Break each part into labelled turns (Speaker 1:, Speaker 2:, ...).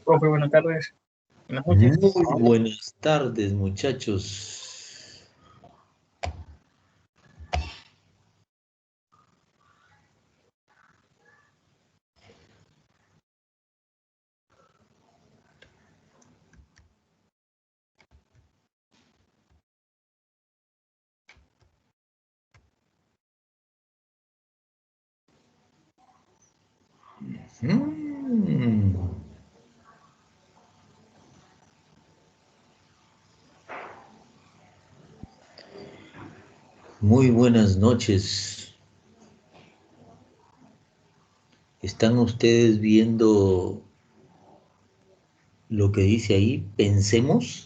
Speaker 1: profe, buenas tardes. Buenas
Speaker 2: Muy
Speaker 1: noches.
Speaker 2: buenas tardes, muchachos. Muy buenas noches. ¿Están ustedes viendo lo que dice ahí? Pensemos.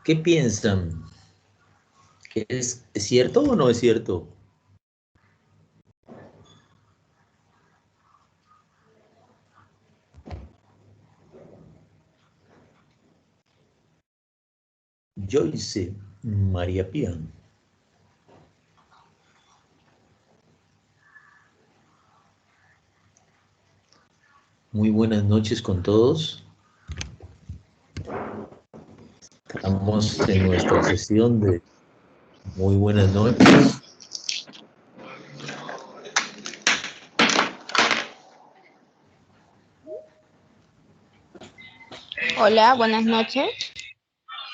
Speaker 2: ¿Qué piensan? ¿Que es cierto o no es cierto? Joyce María Pía. Muy buenas noches con todos. Estamos en nuestra sesión de muy buenas noches.
Speaker 3: Hola, buenas noches.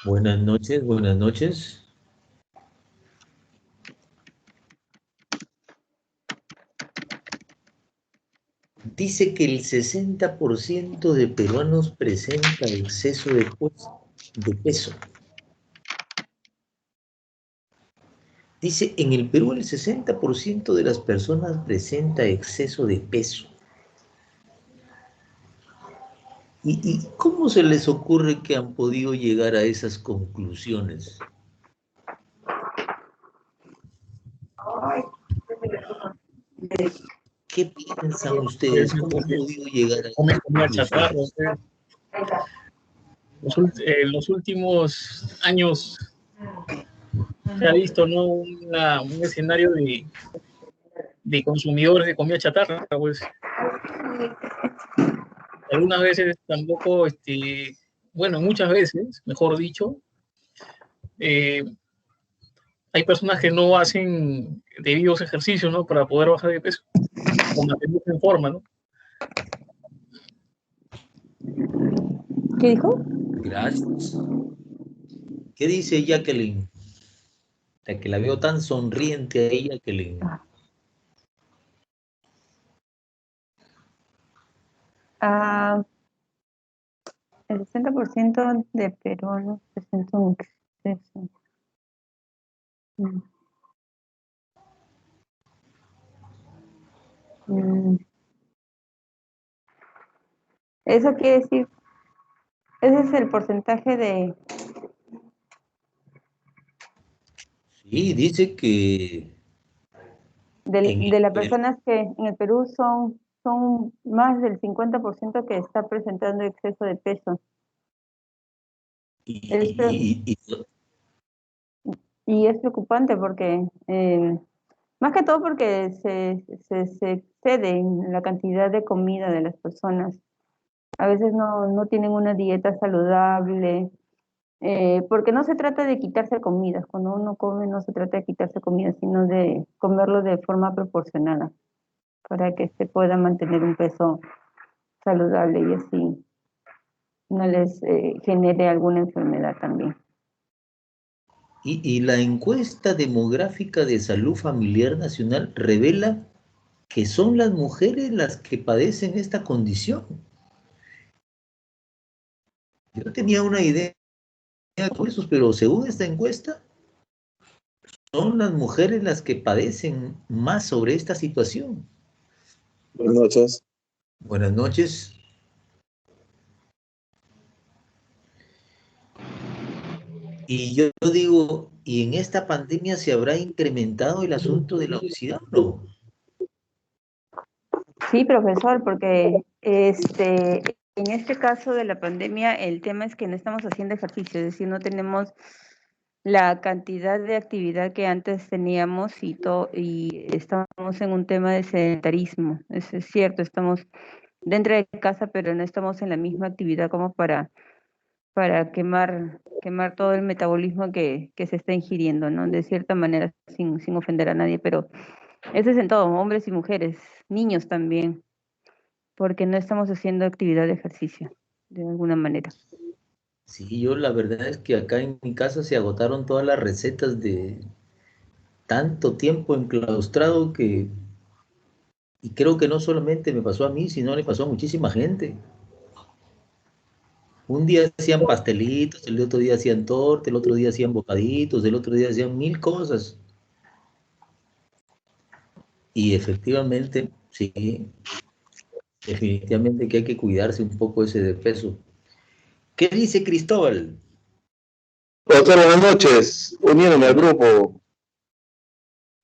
Speaker 2: Buenas noches, buenas noches. Dice que el 60% de peruanos presenta exceso de peso. Dice, en el Perú el 60% de las personas presenta exceso de peso. ¿Y cómo se les ocurre que han podido llegar a esas conclusiones? ¿Qué piensan ustedes? ¿Cómo han podido llegar a esas
Speaker 1: Comida chatarra.
Speaker 2: conclusiones?
Speaker 1: Los últimos años se ha visto, ¿no? Un escenario de consumidores de comida chatarra, pues. Algunas veces tampoco, bueno, muchas veces, mejor dicho, hay personas que no hacen debidos ejercicios, ¿no? Para poder bajar de peso o mantenerse en forma, ¿no?
Speaker 3: ¿Qué dijo?
Speaker 2: Gracias. ¿Qué dice Jacqueline? La que la veo tan sonriente a ella, Jacqueline.
Speaker 3: El 60% de peruanos presenta un exceso. Eso quiere decir, ese es el porcentaje de...
Speaker 2: Sí, dice que
Speaker 3: De las personas que en el Perú son más del 50% que está presentando exceso de peso.
Speaker 2: y
Speaker 3: Y es preocupante porque, más que todo porque se excede en la cantidad de comida de las personas. A veces no tienen una dieta saludable, porque no se trata de quitarse comidas. Cuando uno come no se trata de quitarse comida, sino de comerlo de forma proporcionada para que se pueda mantener un peso saludable y así no les genere alguna enfermedad también.
Speaker 2: y la encuesta demográfica de salud familiar nacional revela que son las mujeres las que padecen esta condición. Yo tenía una idea de eso, pero según esta encuesta, son las mujeres las que padecen más sobre esta situación.
Speaker 4: Buenas noches.
Speaker 2: Buenas noches. Y yo digo, ¿y en esta pandemia se habrá incrementado el asunto de la obesidad? No.
Speaker 3: Sí, profesor, porque en este caso de la pandemia, el tema es que no estamos haciendo ejercicio, es decir, no tenemos la cantidad de actividad que antes teníamos y estamos en un tema de sedentarismo. Eso es cierto, estamos dentro de casa, pero no estamos en la misma actividad como para quemar todo el metabolismo que se está ingiriendo, ¿no? De cierta manera, sin ofender a nadie, pero eso es en todo, hombres y mujeres, niños también, porque no estamos haciendo actividad de ejercicio, de alguna manera.
Speaker 2: Sí, yo la verdad es que acá en mi casa se agotaron todas las recetas de tanto tiempo enclaustrado que, y creo que no solamente me pasó a mí, sino le pasó a muchísima gente. Un día hacían pastelitos, el otro día hacían torta, el otro día hacían bocaditos, el otro día hacían mil cosas. Y efectivamente, sí, definitivamente que hay que cuidarse un poco ese de peso. ¿Qué dice Cristóbal?
Speaker 4: Doctor, buenas noches. Uniéndome al grupo.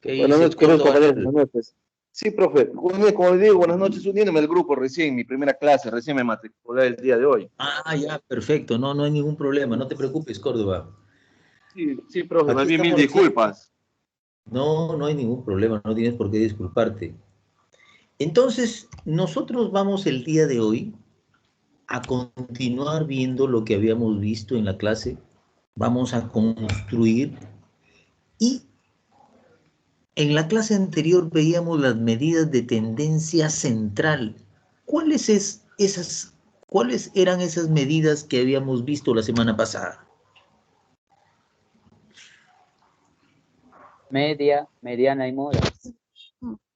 Speaker 2: ¿Qué
Speaker 4: Buenas
Speaker 2: dice
Speaker 4: noches, queridos
Speaker 2: Córdoba?
Speaker 4: compañeros. Buenas noches. Sí, profe. Como le digo, buenas noches. Uniéndome al grupo recién, mi primera clase. Recién me matriculé el día de hoy.
Speaker 2: Ah, ya, perfecto. No, no hay ningún problema. No te preocupes, Córdoba.
Speaker 4: Sí, sí, profe. Más
Speaker 2: Aquí
Speaker 4: bien, mil
Speaker 2: estamos recién.
Speaker 4: disculpas.
Speaker 2: No, no hay ningún problema. No tienes por qué disculparte. Entonces, nosotros vamos el día de hoy a continuar viendo lo que habíamos visto en la clase. Vamos a construir y en la clase anterior veíamos las medidas de tendencia central. ¿Cuáles eran esas medidas que habíamos visto la semana pasada?
Speaker 5: Media, mediana y moda.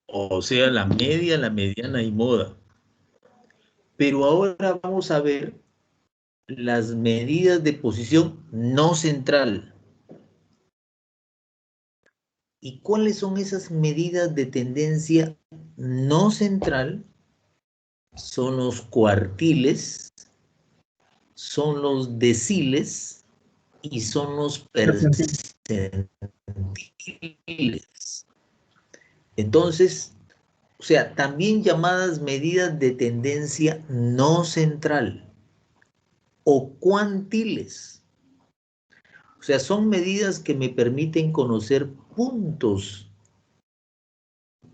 Speaker 2: O sea, la media, la mediana y moda. Pero ahora vamos a ver las medidas de posición no central. ¿Y cuáles son esas medidas de tendencia no central? Son los cuartiles, son los deciles y son los percentiles. Entonces, o sea, también llamadas medidas de tendencia no central o cuantiles. O sea, son medidas que me permiten conocer puntos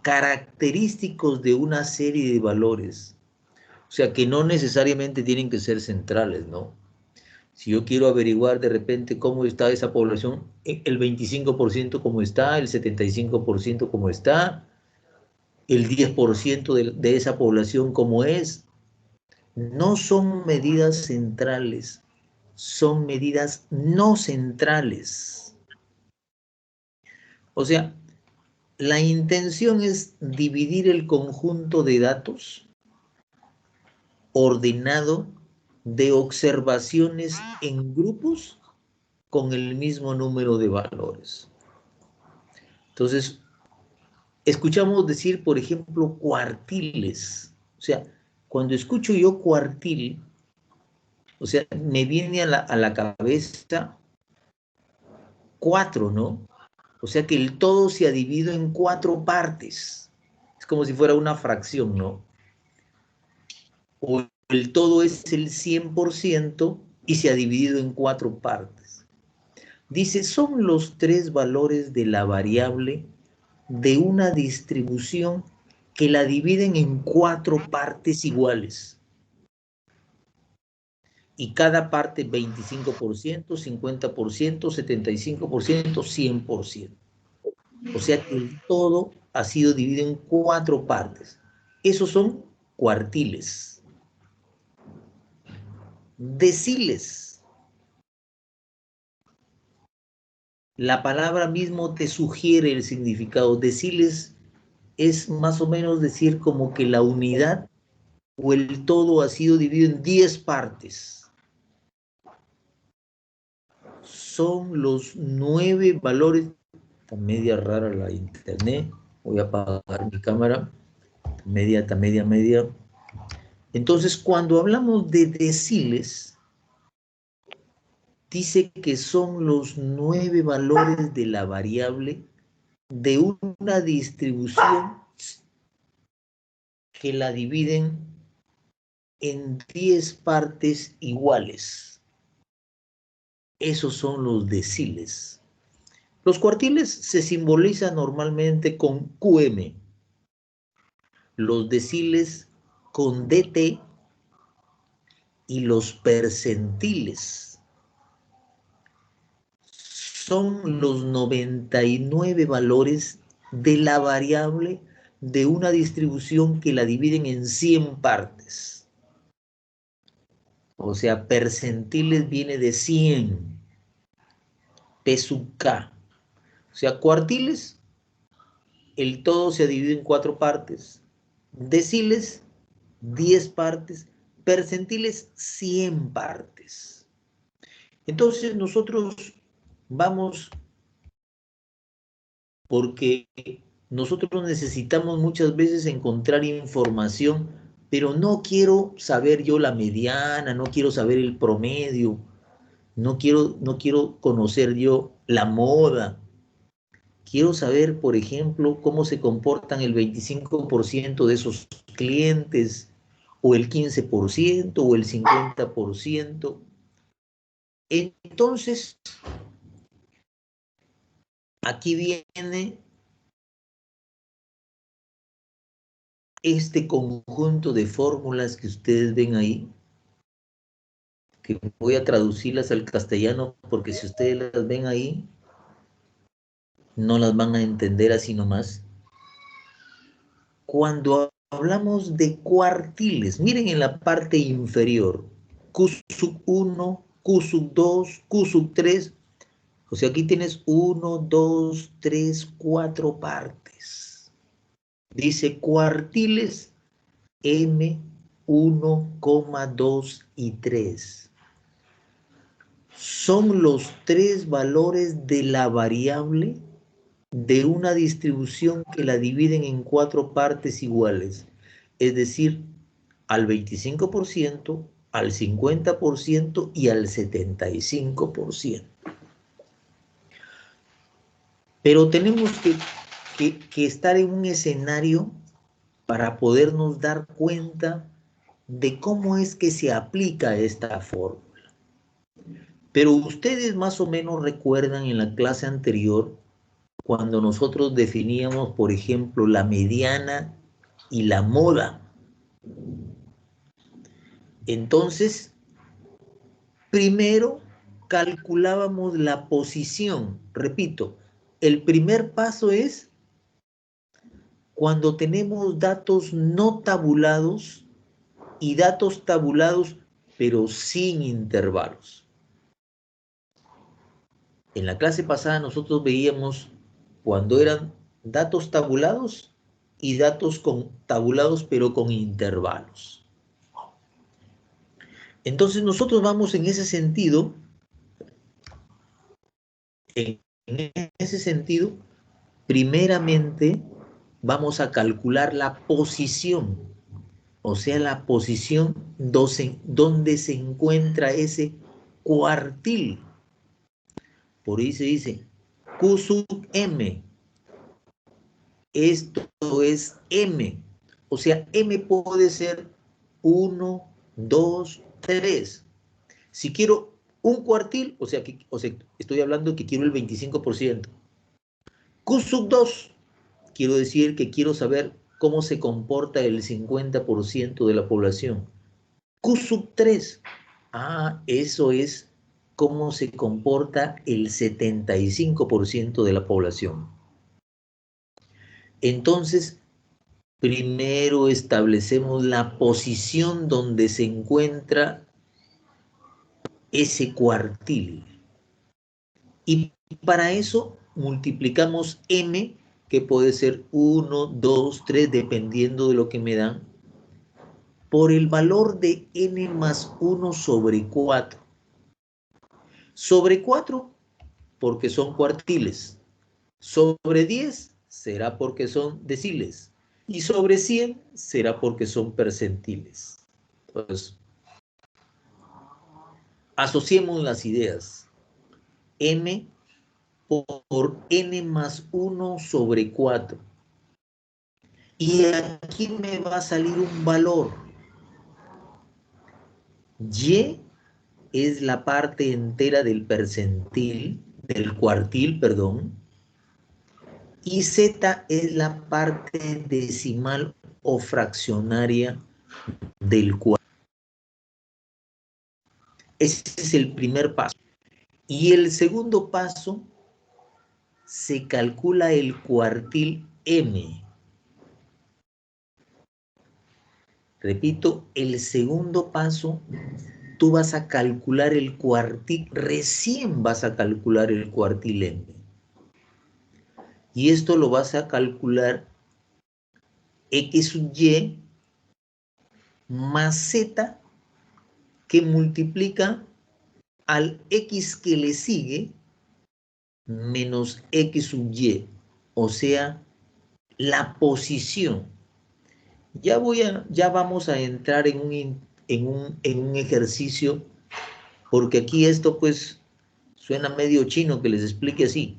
Speaker 2: característicos de una serie de valores. O sea, que no necesariamente tienen que ser centrales, ¿no? Si yo quiero averiguar de repente cómo está esa población, el 25% cómo está, el 75% cómo está, el 10% de esa población cómo es, no son medidas centrales, son medidas no centrales. O sea, la intención es dividir el conjunto de datos ordenado de observaciones en grupos con el mismo número de valores. Entonces, escuchamos decir, por ejemplo, cuartiles. O sea, cuando escucho yo cuartil, o sea, me viene a la cabeza 4, ¿no? O sea que el todo se ha dividido en 4 partes. Es como si fuera una fracción, ¿no? O el todo es el 100% y se ha dividido en 4 partes. Dice, son los 3 valores de la variable de una distribución que la dividen en 4 partes iguales. Y cada parte 25%, 50%, 75%, 100%. O sea que el todo ha sido dividido en 4 partes. Esos son cuartiles. Deciles. La palabra mismo te sugiere el significado. Deciles es más o menos decir como que la unidad o el todo ha sido dividido en 10 partes. Son los 9 valores. Está media rara la internet. Voy a apagar mi cámara. Media. Entonces, cuando hablamos de deciles, dice que son los 9 valores de la variable de una distribución que la dividen en 10 partes iguales. Esos son los deciles. Los cuartiles se simbolizan normalmente con QM, los deciles con DT y los percentiles son los 99 valores de la variable de una distribución que la dividen en 100 partes. O sea, percentiles viene de 100, P sub K. O sea, cuartiles, el todo se divide en 4 partes. Deciles, 10 partes. Percentiles, 100 partes. Entonces nosotros vamos, porque nosotros necesitamos muchas veces encontrar información, pero no quiero saber yo la mediana, no quiero saber el promedio, no quiero conocer yo la moda. Quiero saber, por ejemplo, cómo se comportan el 25% de esos clientes, o el 15%, o el 50%. Entonces, aquí viene este conjunto de fórmulas que ustedes ven ahí, que voy a traducirlas al castellano, porque si ustedes las ven ahí, no las van a entender así nomás. Cuando hablamos de cuartiles, miren en la parte inferior, Q sub 1, Q sub 2, Q sub 3, o sea, aquí tienes 1, 2, 3, 4 partes. Dice cuartiles M, 1, 2 y 3. Son los 3 valores de la variable de una distribución que la dividen en 4 partes iguales, es decir, al 25%, al 50% y al 75%. Pero tenemos que estar en un escenario para podernos dar cuenta de cómo es que se aplica esta fórmula. Pero ustedes más o menos recuerdan en la clase anterior cuando nosotros definíamos, por ejemplo, la mediana y la moda. Entonces, primero calculábamos la posición. Repito, el primer paso es cuando tenemos datos no tabulados y datos tabulados, pero sin intervalos. En la clase pasada nosotros veíamos cuando eran datos tabulados y datos tabulados, pero con intervalos. Entonces nosotros vamos en ese sentido, primeramente vamos a calcular la posición, o sea, la posición donde se encuentra ese cuartil. Por ahí se dice Q sub M. Esto es M. O sea, M puede ser 1, 2, 3. Si quiero un cuartil, o sea, estoy hablando que quiero el 25%. Q sub 2, quiero decir que quiero saber cómo se comporta el 50% de la población. Q sub 3, eso es cómo se comporta el 75% de la población. Entonces, primero establecemos la posición donde se encuentra ese cuartil. Y para eso multiplicamos M, que puede ser 1, 2, 3, dependiendo de lo que me dan, por el valor de N más 1 sobre 4. Sobre 4, porque son cuartiles. Sobre 10, será porque son deciles. Y sobre 100, será porque son percentiles. Entonces, asociemos las ideas. M por n más 1 sobre 4. Y aquí me va a salir un valor. Y es la parte entera del percentil, del cuartil, perdón. Y Z es la parte decimal o fraccionaria del cuartil. Ese es el primer paso. Y el segundo paso, se calcula el cuartil M. Repito, el segundo paso, tú vas a calcular el cuartil, recién vas a calcular el cuartil M. Y esto lo vas a calcular X sub Y más Z que multiplica al X que le sigue menos X sub Y, o sea, la posición. Ya vamos a entrar en un ejercicio, porque aquí esto pues suena medio chino que les explique así.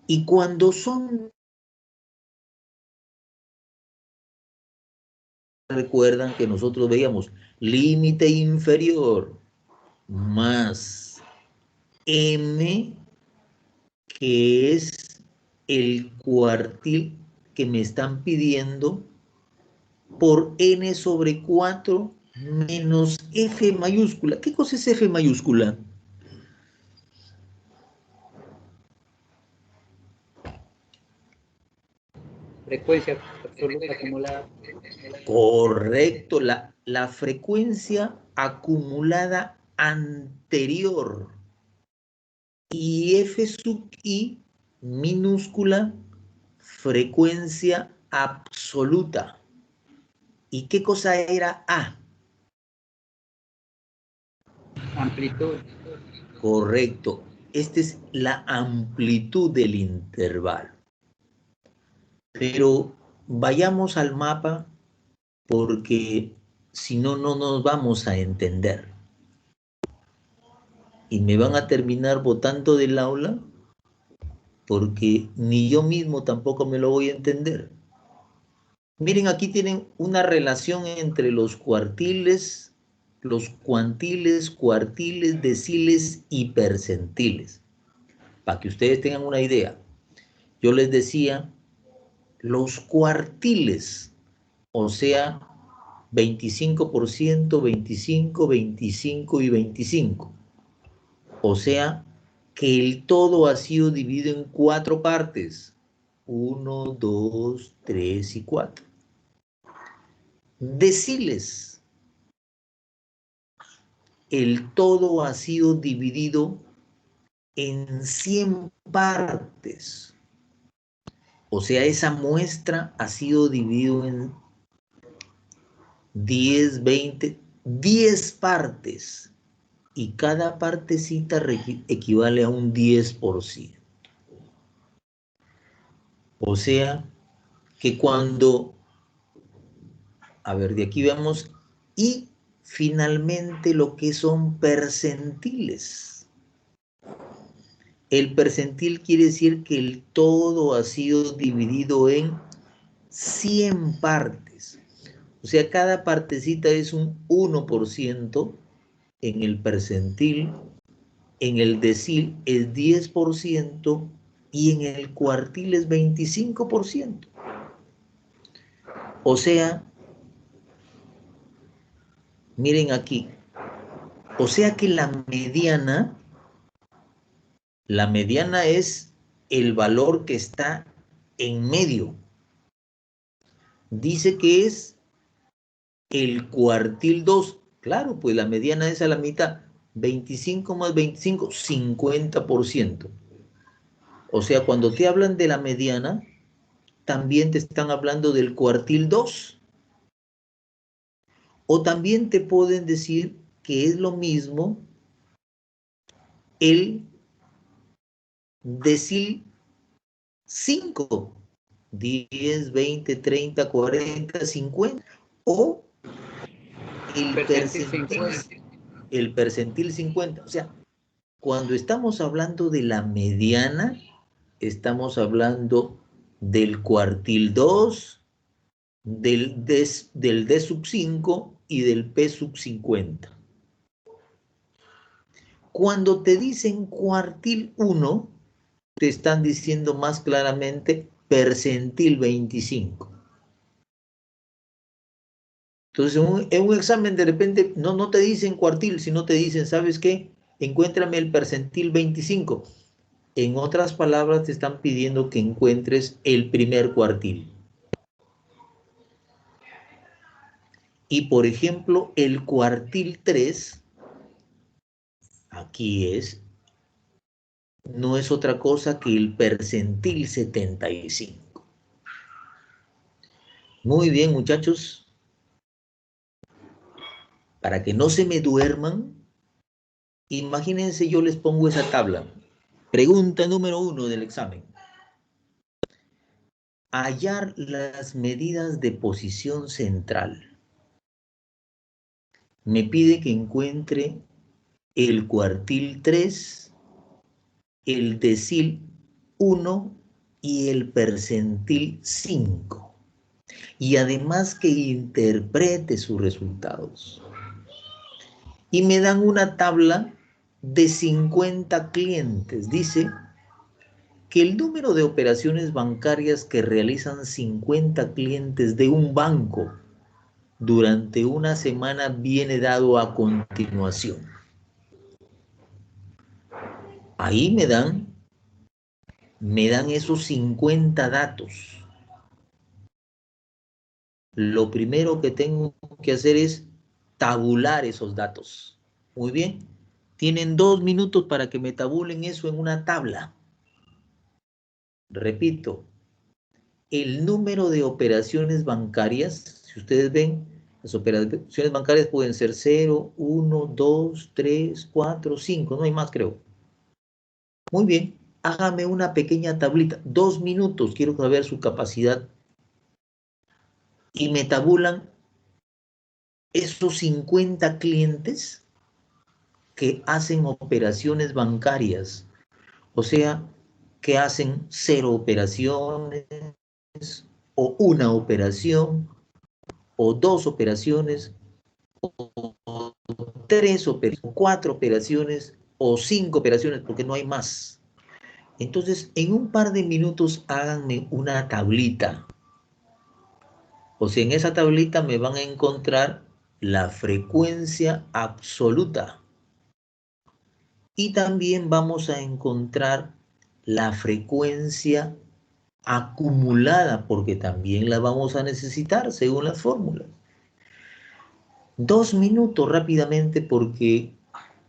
Speaker 2: Y cuando son, recuerdan que nosotros veíamos límite inferior más M, que es el cuartil que me están pidiendo, por n sobre 4 menos F mayúscula. ¿Qué cosa es F mayúscula?
Speaker 5: Frecuencia absoluta acumulada.
Speaker 2: Correcto, la frecuencia acumulada anterior. Y F sub I minúscula, frecuencia absoluta. ¿Y qué cosa era A?
Speaker 5: Amplitud.
Speaker 2: Correcto. Esta es la amplitud del intervalo. Pero vayamos al mapa porque si no, no nos vamos a entender. Y me van a terminar botando del aula porque ni yo mismo tampoco me lo voy a entender. Miren, aquí tienen una relación entre los cuartiles, los cuantiles, cuartiles, deciles y percentiles. Para que ustedes tengan una idea. Yo les decía, los cuartiles, o sea, 25%, 25, 25 y 25. O sea, que el todo ha sido dividido en 4 partes. 1, 2, 3 y 4. Deciles. El todo ha sido dividido en 100 partes. O sea, esa muestra ha sido dividida en 10, 20, 10 partes. Y cada partecita equivale a un 10%. O sea, que cuando, a ver, de aquí vemos, y finalmente lo que son percentiles. El percentil quiere decir que el todo ha sido dividido en 100 partes. O sea, cada partecita es un 1% en el percentil, en el decil es 10% y en el cuartil es 25%. O sea, miren aquí, o sea que la mediana es el valor que está en medio. Dice que es el cuartil 2. Claro, pues la mediana es a la mitad. 25 más 25, 50%. O sea, cuando te hablan de la mediana, también te están hablando del cuartil 2. O también te pueden decir que es lo mismo el decil 5. 10, 20, 30, 40, 50. O el percentil 50. O sea, cuando estamos hablando de la mediana, estamos hablando del cuartil 2, del D sub 5 y del P sub 50. Cuando te dicen cuartil 1, te están diciendo más claramente percentil 25. Entonces, en un examen de repente no te dicen cuartil, sino te dicen, ¿sabes qué? Encuéntrame el percentil 25. En otras palabras, te están pidiendo que encuentres el primer cuartil. Y, por ejemplo, el cuartil 3, aquí no es otra cosa que el percentil 75. Muy bien, muchachos. Para que no se me duerman, imagínense, yo les pongo esa tabla. Pregunta número 1 del examen. Hallar las medidas de posición central. Me pide que encuentre el cuartil 3, el decil 1 y el percentil 5. Y además que interprete sus resultados. Y me dan una tabla de 50 clientes. Dice que el número de operaciones bancarias que realizan 50 clientes de un banco durante una semana viene dado a continuación. Ahí me dan esos 50 datos. Lo primero que tengo que hacer es tabular esos datos. Muy bien. Tienen 2 minutos para que me tabulen eso en una tabla. Repito, el número de operaciones bancarias, si ustedes ven, las operaciones bancarias pueden ser 0, 1, 2, 3, 4, 5, no hay más, creo. Muy bien, hágame una pequeña tablita, 2 minutos, quiero saber su capacidad. Y me tabulan esos 50 clientes que hacen operaciones bancarias, o sea, que hacen 0 operaciones, o 1 operación, o 2 operaciones, o 3 operaciones, o 4 operaciones, o 5 operaciones, porque no hay más. Entonces, en un par de minutos háganme una tablita. O sea, en esa tablita me van a encontrar la frecuencia absoluta. Y también vamos a encontrar la frecuencia acumulada, porque también la vamos a necesitar según las fórmulas. 2 minutos rápidamente, porque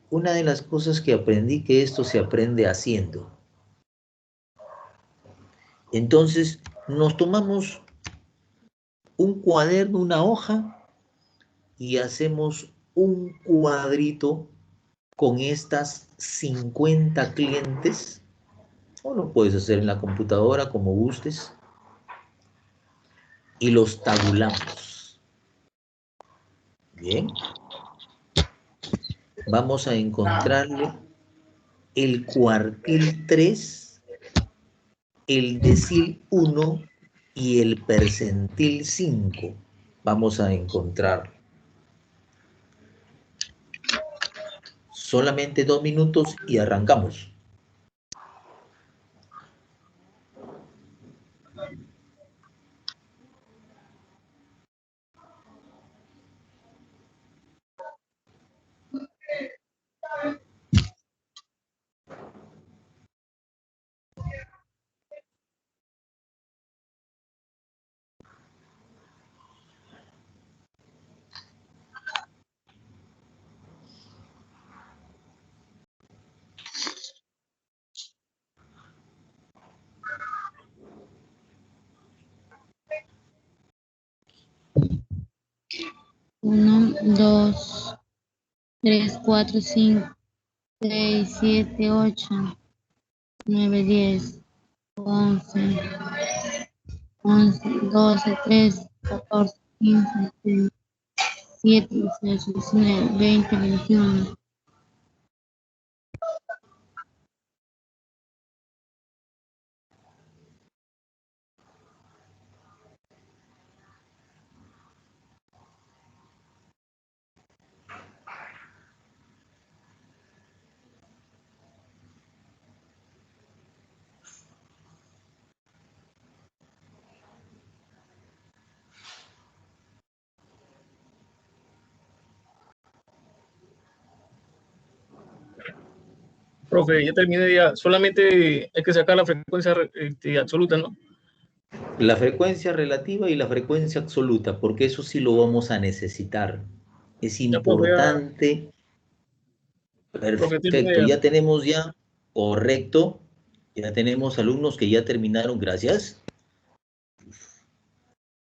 Speaker 2: una de las cosas que aprendí que esto se aprende haciendo. Entonces, nos tomamos un cuaderno, una hoja, y hacemos un cuadrito con estas 50 clientes, o lo puedes hacer en la computadora como gustes, y los tabulamos. Bien. Vamos a encontrarle el cuartil 3, el decil 1 y el percentil 5. Vamos a encontrarlo. Solamente 2 minutos y arrancamos.
Speaker 6: Uno, 2, 3, 4, 5, 6, 7, 8, 9, 10, 11, 12, 13, 14, 15, 16, 17, 18, 19, 20, 21.
Speaker 1: Profe, ya terminé ya. Solamente hay que sacar la frecuencia absoluta, ¿no?
Speaker 2: La frecuencia relativa y la frecuencia absoluta, porque eso sí lo vamos a necesitar. Es
Speaker 1: Ya, profe, ya,
Speaker 2: importante.
Speaker 1: profe, terminé
Speaker 2: Perfecto,
Speaker 1: ya.
Speaker 2: ya tenemos ya, correcto, ya tenemos alumnos que ya terminaron, gracias.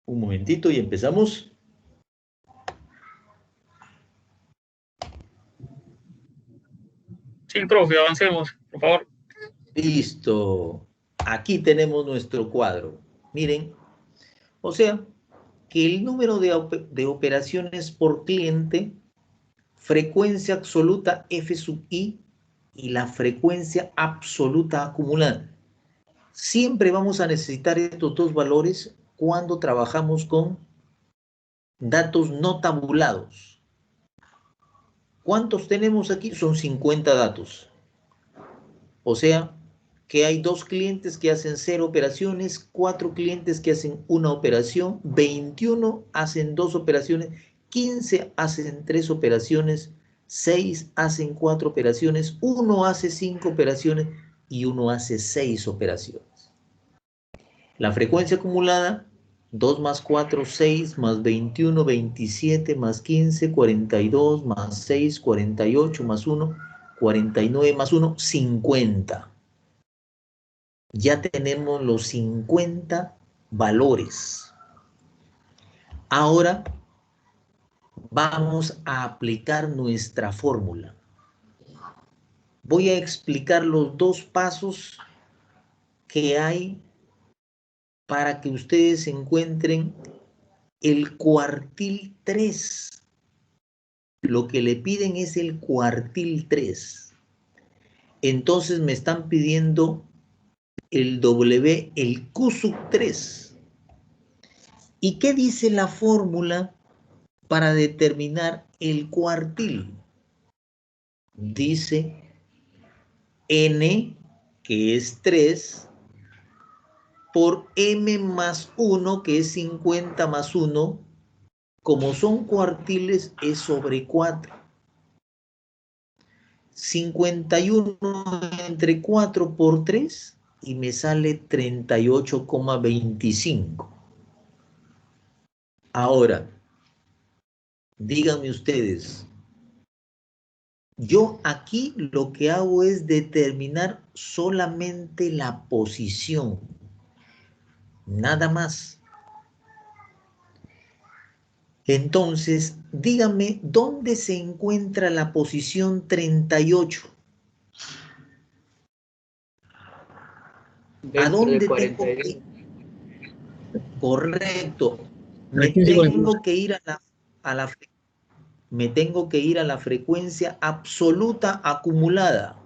Speaker 2: Un momentito y empezamos.
Speaker 1: Sí, profe, avancemos, por favor.
Speaker 2: Listo. Aquí tenemos nuestro cuadro. Miren, o sea, que el número de operaciones por cliente, frecuencia absoluta F sub I y la frecuencia absoluta acumulada. Siempre vamos a necesitar estos dos valores cuando trabajamos con datos no tabulados. ¿Cuántos tenemos aquí? Son 50 datos. O sea, que hay 2 clientes que hacen 0 operaciones, 4 clientes que hacen 1 operación, 21 hacen 2 operaciones, 15 hacen 3 operaciones, 6 hacen 4 operaciones, 1 hace 5 operaciones y 1 hace 6 operaciones. La frecuencia acumulada, 2 más 4, 6, más 21, 27, más 15, 42, más 6, 48, más 1, 49, más 1, 50. Ya tenemos los 50 valores. Ahora vamos a aplicar nuestra fórmula. Voy a explicar los dos pasos que hay para que ustedes encuentren el cuartil 3. Lo que le piden es el cuartil 3. Entonces me están pidiendo el W, el Q sub 3. ¿Y qué dice la fórmula para determinar el cuartil? Dice N, que es 3, por M más 1, que es 50 más 1, como son cuartiles, es sobre 4. 51 entre 4 por 3 y me sale 38,25. Ahora, díganme ustedes, yo aquí lo que hago es determinar solamente la posición, nada más. Entonces, díganme, ¿dónde se encuentra la posición 38? ¿A
Speaker 5: Dentro de
Speaker 2: dónde tengo
Speaker 5: 42.
Speaker 2: que ir? Correcto. Me
Speaker 1: El 15 con el
Speaker 2: tengo que ir me tengo que ir a la frecuencia absoluta acumulada.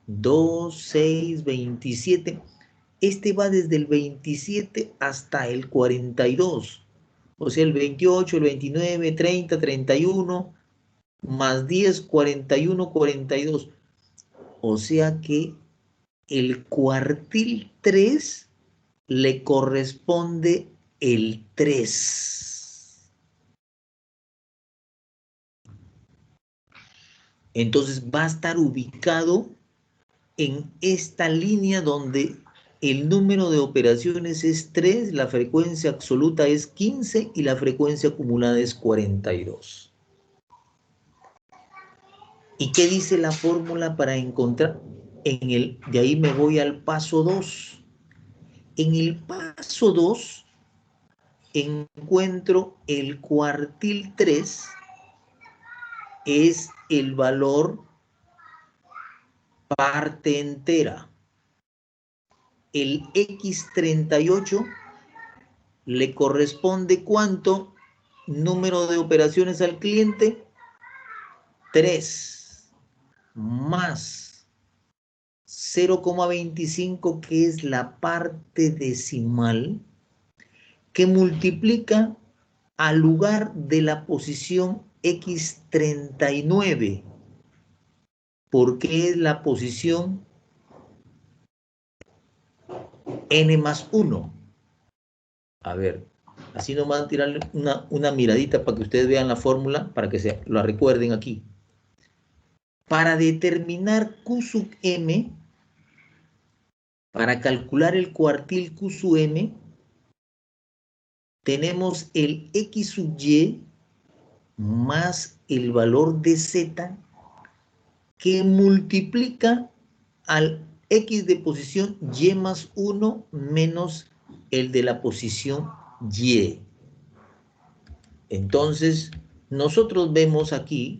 Speaker 2: 2, 6, 27. Este va desde el 27 hasta el 42. O sea, el 28, el 29, 30, 31, más 10, 41, 42. O sea que el cuartil 3 le corresponde el 3. Entonces va a estar ubicado en esta línea donde el número de operaciones es 3, la frecuencia absoluta es 15 y la frecuencia acumulada es 42. ¿Y qué dice la fórmula para encontrar? De ahí me voy al paso 2. En el paso 2 encuentro el cuartil 3, es el valor parte entera. El X38 le corresponde ¿cuánto? número de operaciones al cliente, 3, más 0,25, que es la parte decimal, que multiplica al lugar de la posición X39, porque es la posición N más 1. A ver, así nomás tirarle una miradita para que ustedes vean la fórmula, para que la recuerden aquí. Para determinar Q sub M, para calcular el cuartil Q sub M, tenemos el X sub Y más el valor de Z, que multiplica al X de posición Y más 1 menos el de la posición Y. Entonces, nosotros vemos aquí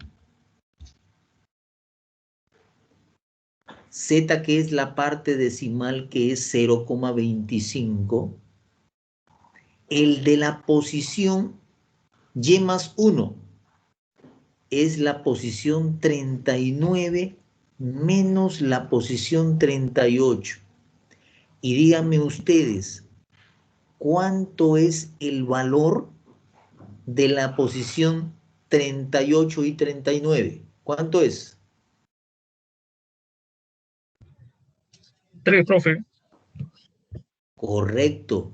Speaker 2: Z, que es la parte decimal, que es 0,25. El de la posición Y más 1 es la posición 39 menos la posición 38. Y díganme ustedes, ¿cuánto es el valor de la posición 38 y 39? ¿Cuánto es?
Speaker 1: 3, profe.
Speaker 2: Correcto.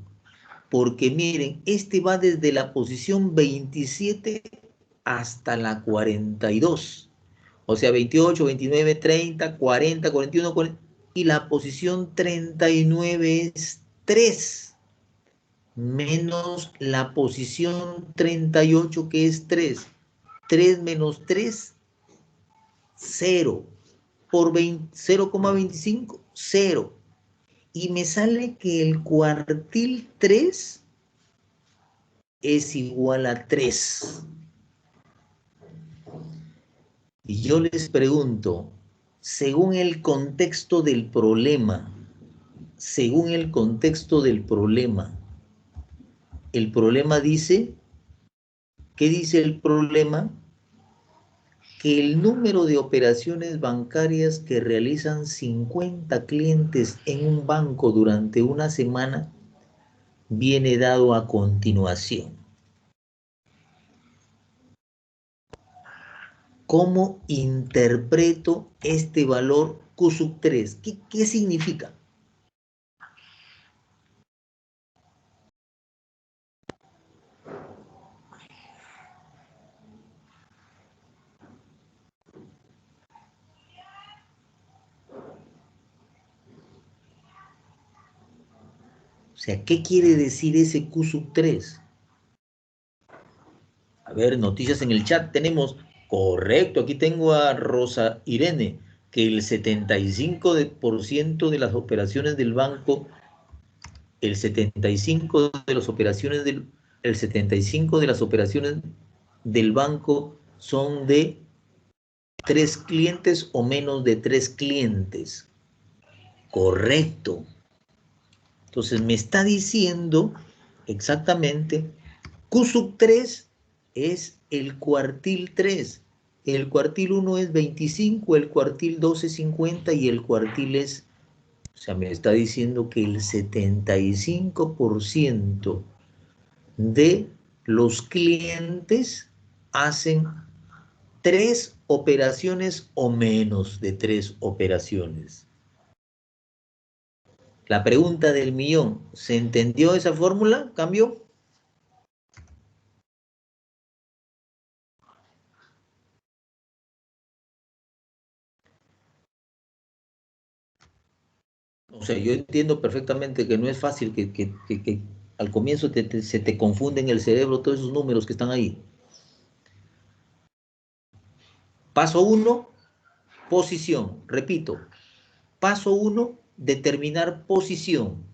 Speaker 2: Porque miren, este va desde la posición 27 hasta la 42. O sea, 28, 29, 30, 40, 41, 40. Y la posición 39 es 3. Menos la posición 38, que es 3. 3 menos 3, 0. Por 0,25, 0. Y me sale que el cuartil 3 es igual a 3. Y yo les pregunto, según el contexto del problema, el problema dice, ¿qué dice el problema? Que el número de operaciones bancarias que realizan 50 clientes en un banco durante una semana viene dado a continuación. ¿Cómo interpreto este valor Q sub 3? ¿Qué significa? O sea, ¿qué quiere decir ese Q sub 3? A ver, noticias en el chat tenemos. Correcto, aquí tengo a Rosa Irene, que el 75% de las operaciones del banco, el 75% de las operaciones del banco son de 3 clientes o menos de 3 clientes. Correcto. Entonces me está diciendo exactamente, Q sub 3 es el cuartil 3. El cuartil 1 es 25, el cuartil 2 es 50 y el cuartil es, o sea, me está diciendo que el 75% de los clientes hacen 3 operaciones o menos de 3 operaciones. La pregunta del millón, ¿se entendió esa fórmula? ¿Cambió? O sea, yo entiendo perfectamente que no es fácil, que al comienzo se te confunden en el cerebro todos esos números que están ahí. Paso 1, posición. Repito, paso 1, determinar posición.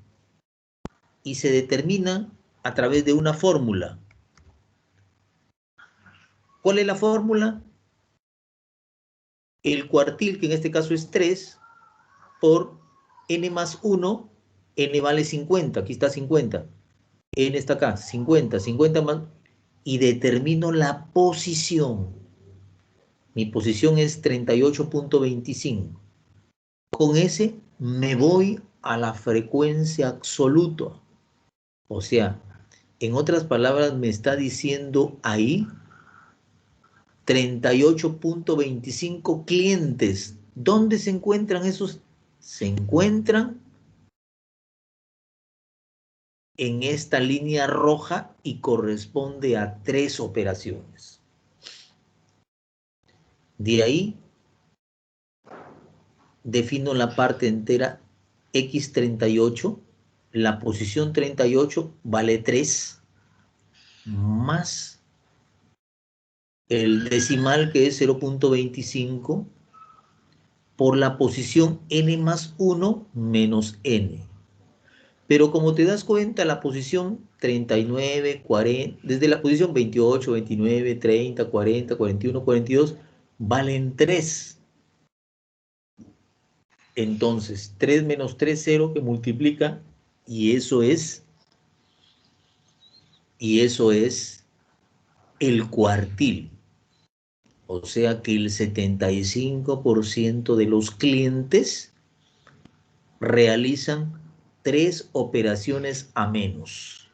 Speaker 2: Y se determina a través de una fórmula. ¿Cuál es la fórmula? El cuartil, que en este caso es 3, por n más 1, n vale 50, aquí está 50. N está acá, 50 más, y determino la posición. Mi posición es 38.25. Con ese me voy a la frecuencia absoluta. O sea, en otras palabras, me está diciendo ahí 38.25 clientes. ¿Dónde se encuentran esos? Se encuentran en esta línea roja y corresponde a 3 operaciones. De ahí defino la parte entera x38, la posición 38 vale 3, más el decimal que es 0.25 por la posición n más 1 menos n. Pero como te das cuenta, la posición 39, 40, desde la posición 28, 29, 30, 40, 41, 42, valen 3. Entonces, 3 menos 3, 0, que multiplica, y eso es el cuartil. O sea que el 75% de los clientes realizan 3 operaciones a menos.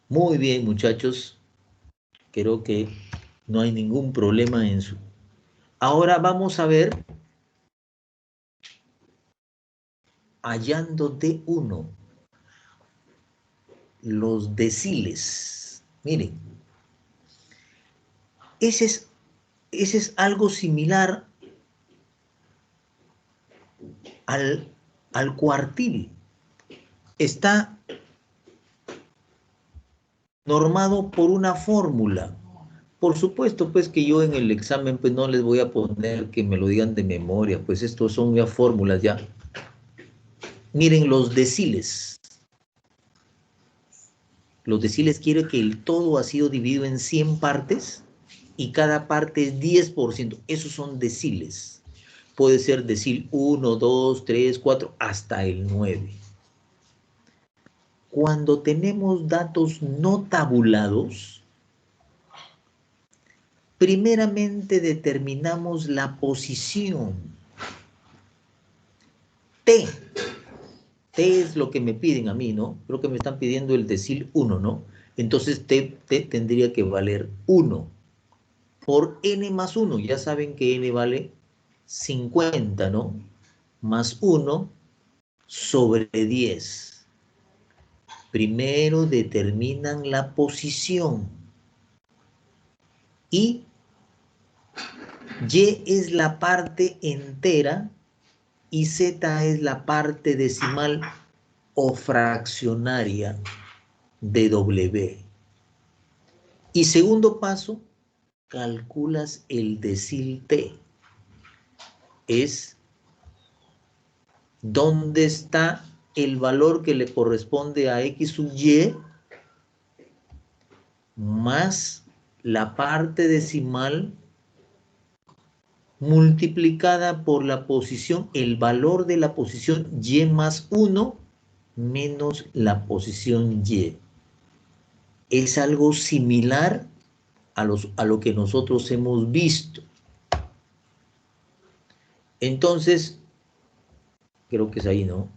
Speaker 2: Muy bien, muchachos. Creo que no hay ningún problema en eso. Ahora vamos a ver hallando D1 los deciles. Miren, ese es algo similar al cuartil. Está normado por una fórmula. Por supuesto, pues que yo en el examen pues no les voy a poner que me lo digan de memoria, pues estos son ya fórmulas ya. Miren los deciles. Los deciles quiere que el todo ha sido dividido en 100 partes y cada parte es 10%. Esos son deciles. Puede ser decil 1, 2, 3, 4, hasta el 9. Cuando tenemos datos no tabulados, primeramente determinamos la posición. T. T es lo que me piden a mí, ¿no? Creo que me están pidiendo el decil 1, ¿no? Entonces T tendría que valer 1 por n más 1. Ya saben que n vale 50, ¿no? Más 1 sobre 10. Primero determinan la posición. Y es la parte entera y z es la parte decimal o fraccionaria de W. Y segundo paso, calculas el decil T. Es dónde está el valor que le corresponde a X sub Y más la parte decimal multiplicada por la posición, el valor de la posición Y más 1 menos la posición Y. Es algo similar a lo que nosotros hemos visto. Entonces, creo que es ahí, ¿no?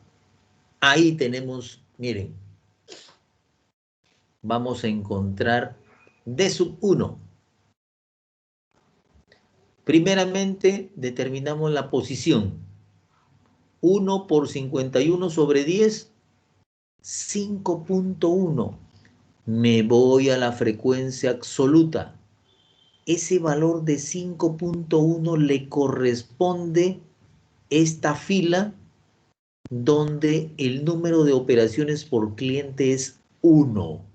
Speaker 2: Ahí tenemos, miren, vamos a encontrar D sub 1. Primeramente, determinamos la posición. 1 por 51 sobre 10, 5.1. Me voy a la frecuencia absoluta. Ese valor de 5.1 le corresponde esta fila donde el número de operaciones por cliente es 1.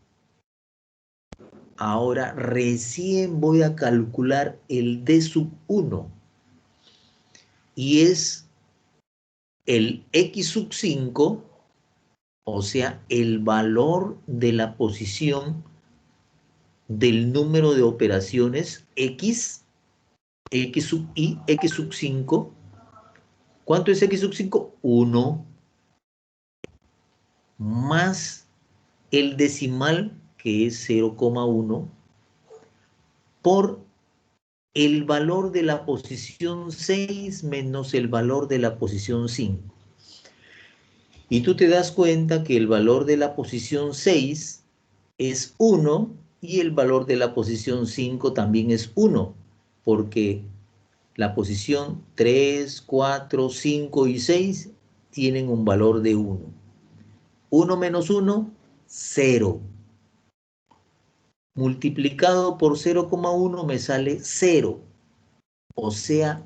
Speaker 2: Ahora recién voy a calcular el D sub 1 y es el X sub 5, o sea, el valor de la posición del número de operaciones X sub I, X sub 5. ¿Cuánto es X sub 5? 1 más el decimal que es 0,1, por el valor de la posición 6 menos el valor de la posición 5. Y tú te das cuenta que el valor de la posición 6 es 1 y el valor de la posición 5 también es 1, porque la posición 3, 4, 5 y 6 tienen un valor de 1. 1 menos 1, 0. Multiplicado por 0,1 me sale 0. O sea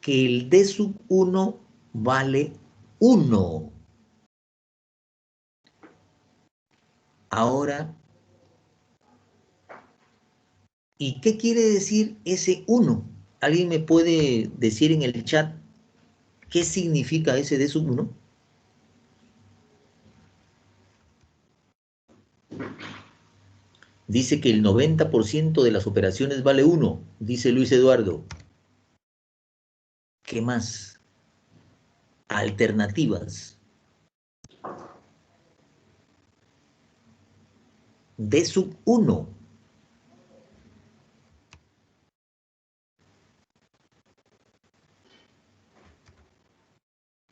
Speaker 2: que el D sub 1 vale 1. Ahora, ¿y qué quiere decir ese 1? ¿Alguien me puede decir en el chat qué significa ese D sub 1? Dice que el 90% de las operaciones vale 1, dice Luis Eduardo. ¿Qué más? Alternativas. D sub 1.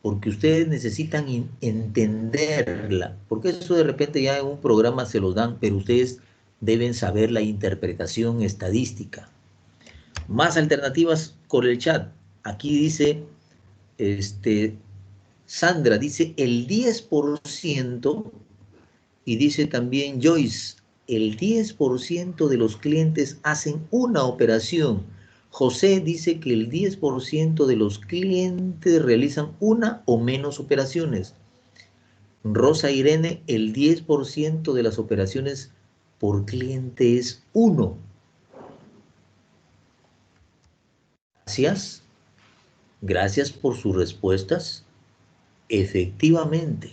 Speaker 2: Porque ustedes necesitan entenderla, porque eso de repente ya en un programa se los dan, pero ustedes deben saber la interpretación estadística. Más alternativas con el chat. Aquí dice, Sandra dice el 10%, y dice también Joyce, el 10% de los clientes hacen una operación. José dice que el 10% de los clientes realizan una o menos operaciones. Rosa Irene, el 10% de las operaciones por cliente es 1. Gracias. Gracias por sus respuestas. Efectivamente.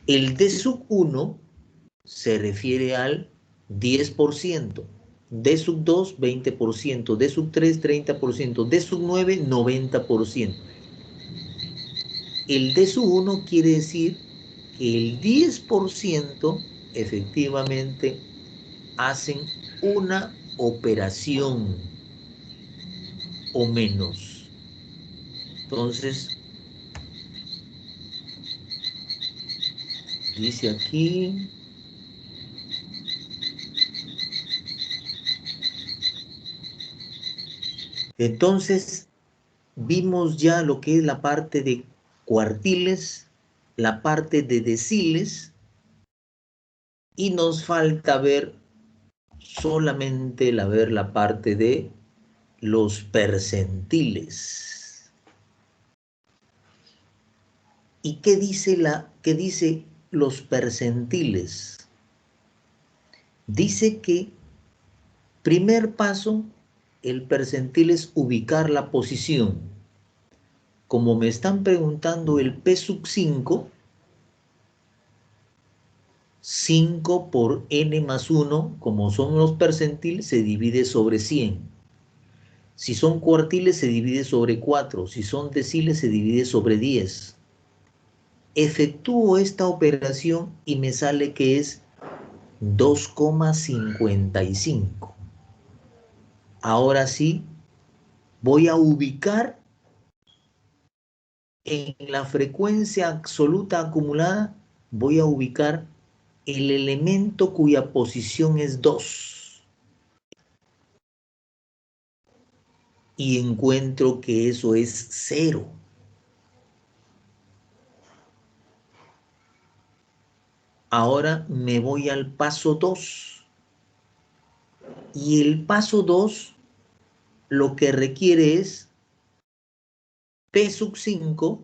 Speaker 2: El D sub 1 se refiere al 10%. D sub 2, 20%. D sub 3, 30%. D sub 9, 90%. El D sub 1 quiere decir que el 10% efectivamente hacen una operación o menos. Entonces, dice aquí, entonces vimos ya lo que es la parte de cuartiles, la parte de deciles, y nos falta ver solamente la parte de los percentiles. ¿Y qué dice los percentiles? Dice que primer paso, el percentil es ubicar la posición. Como me están preguntando el P sub 5, 5 por n más 1, como son los percentiles, se divide sobre 100. Si son cuartiles, se divide sobre 4. Si son deciles, se divide sobre 10. Efectúo esta operación y me sale que es 2,55. Ahora sí, voy a ubicar en la frecuencia absoluta acumulada, voy a ubicar el elemento cuya posición es 2. Y encuentro que eso es 0. Ahora me voy al paso 2. Y el paso 2 lo que requiere es P sub 5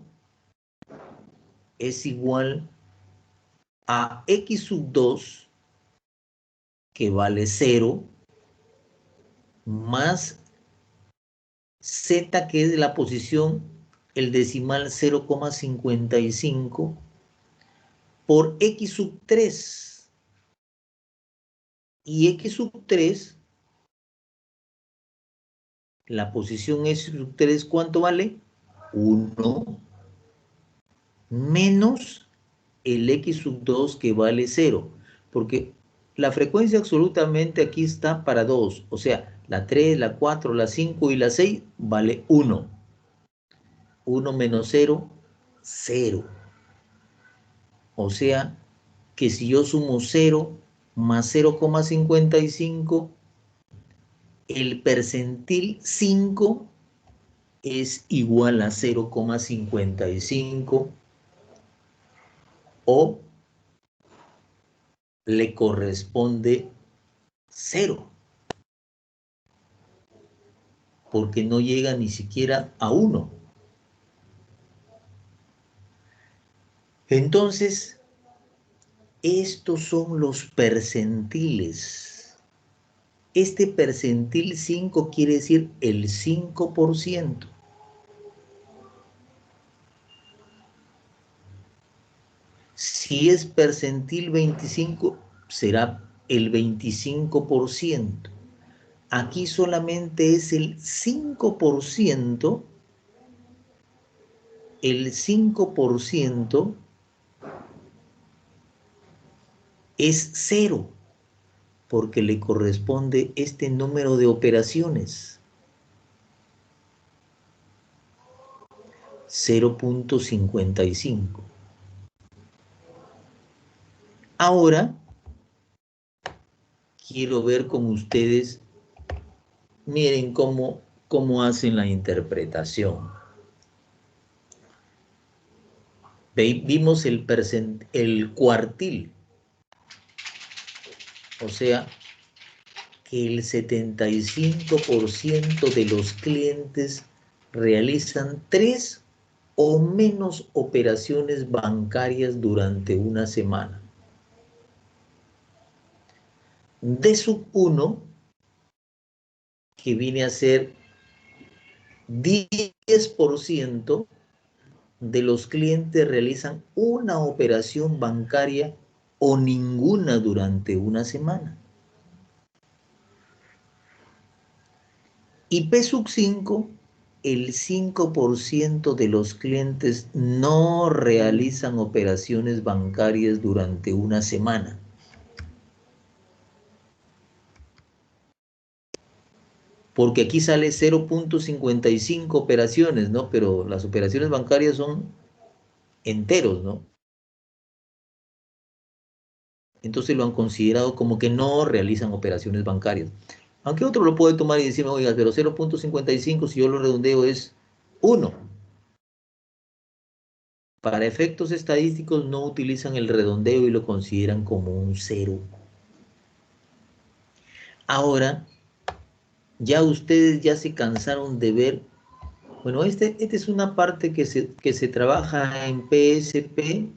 Speaker 2: es igual a X sub 2, que vale 0, más Z, que es la posición, el decimal 0,55, por X sub 3. Y X sub 3, la posición X sub 3, ¿cuánto vale? 1 menos el X sub 2, que vale 0. Porque la frecuencia absolutamente aquí está para 2. O sea, la 3, la 4, la 5 y la 6 vale 1. 1 menos 0, 0. O sea, que si yo sumo 0 más 0,55, el percentil 5 es igual a 0,55 o le corresponde 0, porque no llega ni siquiera a 1. Entonces, estos son los percentiles. Este percentil 5 quiere decir el 5%. Si es percentil 25, será el 25%. Aquí solamente es el 5%. El 5% es 0, porque le corresponde este número de operaciones. 0,55. Ahora, quiero ver con ustedes, miren cómo hacen la interpretación. Vimos el cuartil, o sea, que el 75% de los clientes realizan 3 o menos operaciones bancarias durante una semana. D sub 1, que viene a ser 10% de los clientes realizan una operación bancaria o ninguna durante una semana. Y P sub 5, el 5% de los clientes no realizan operaciones bancarias durante una semana. Porque aquí sale 0,55 operaciones, ¿no? Pero las operaciones bancarias son enteros, ¿no? Entonces lo han considerado como que no realizan operaciones bancarias. Aunque otro lo puede tomar y decirme, oiga, pero 0,55 si yo lo redondeo es 1. Para efectos estadísticos no utilizan el redondeo y lo consideran como un 0. Ahora, ya ustedes ya se cansaron de ver. Bueno, esta es una parte que se trabaja en PSP,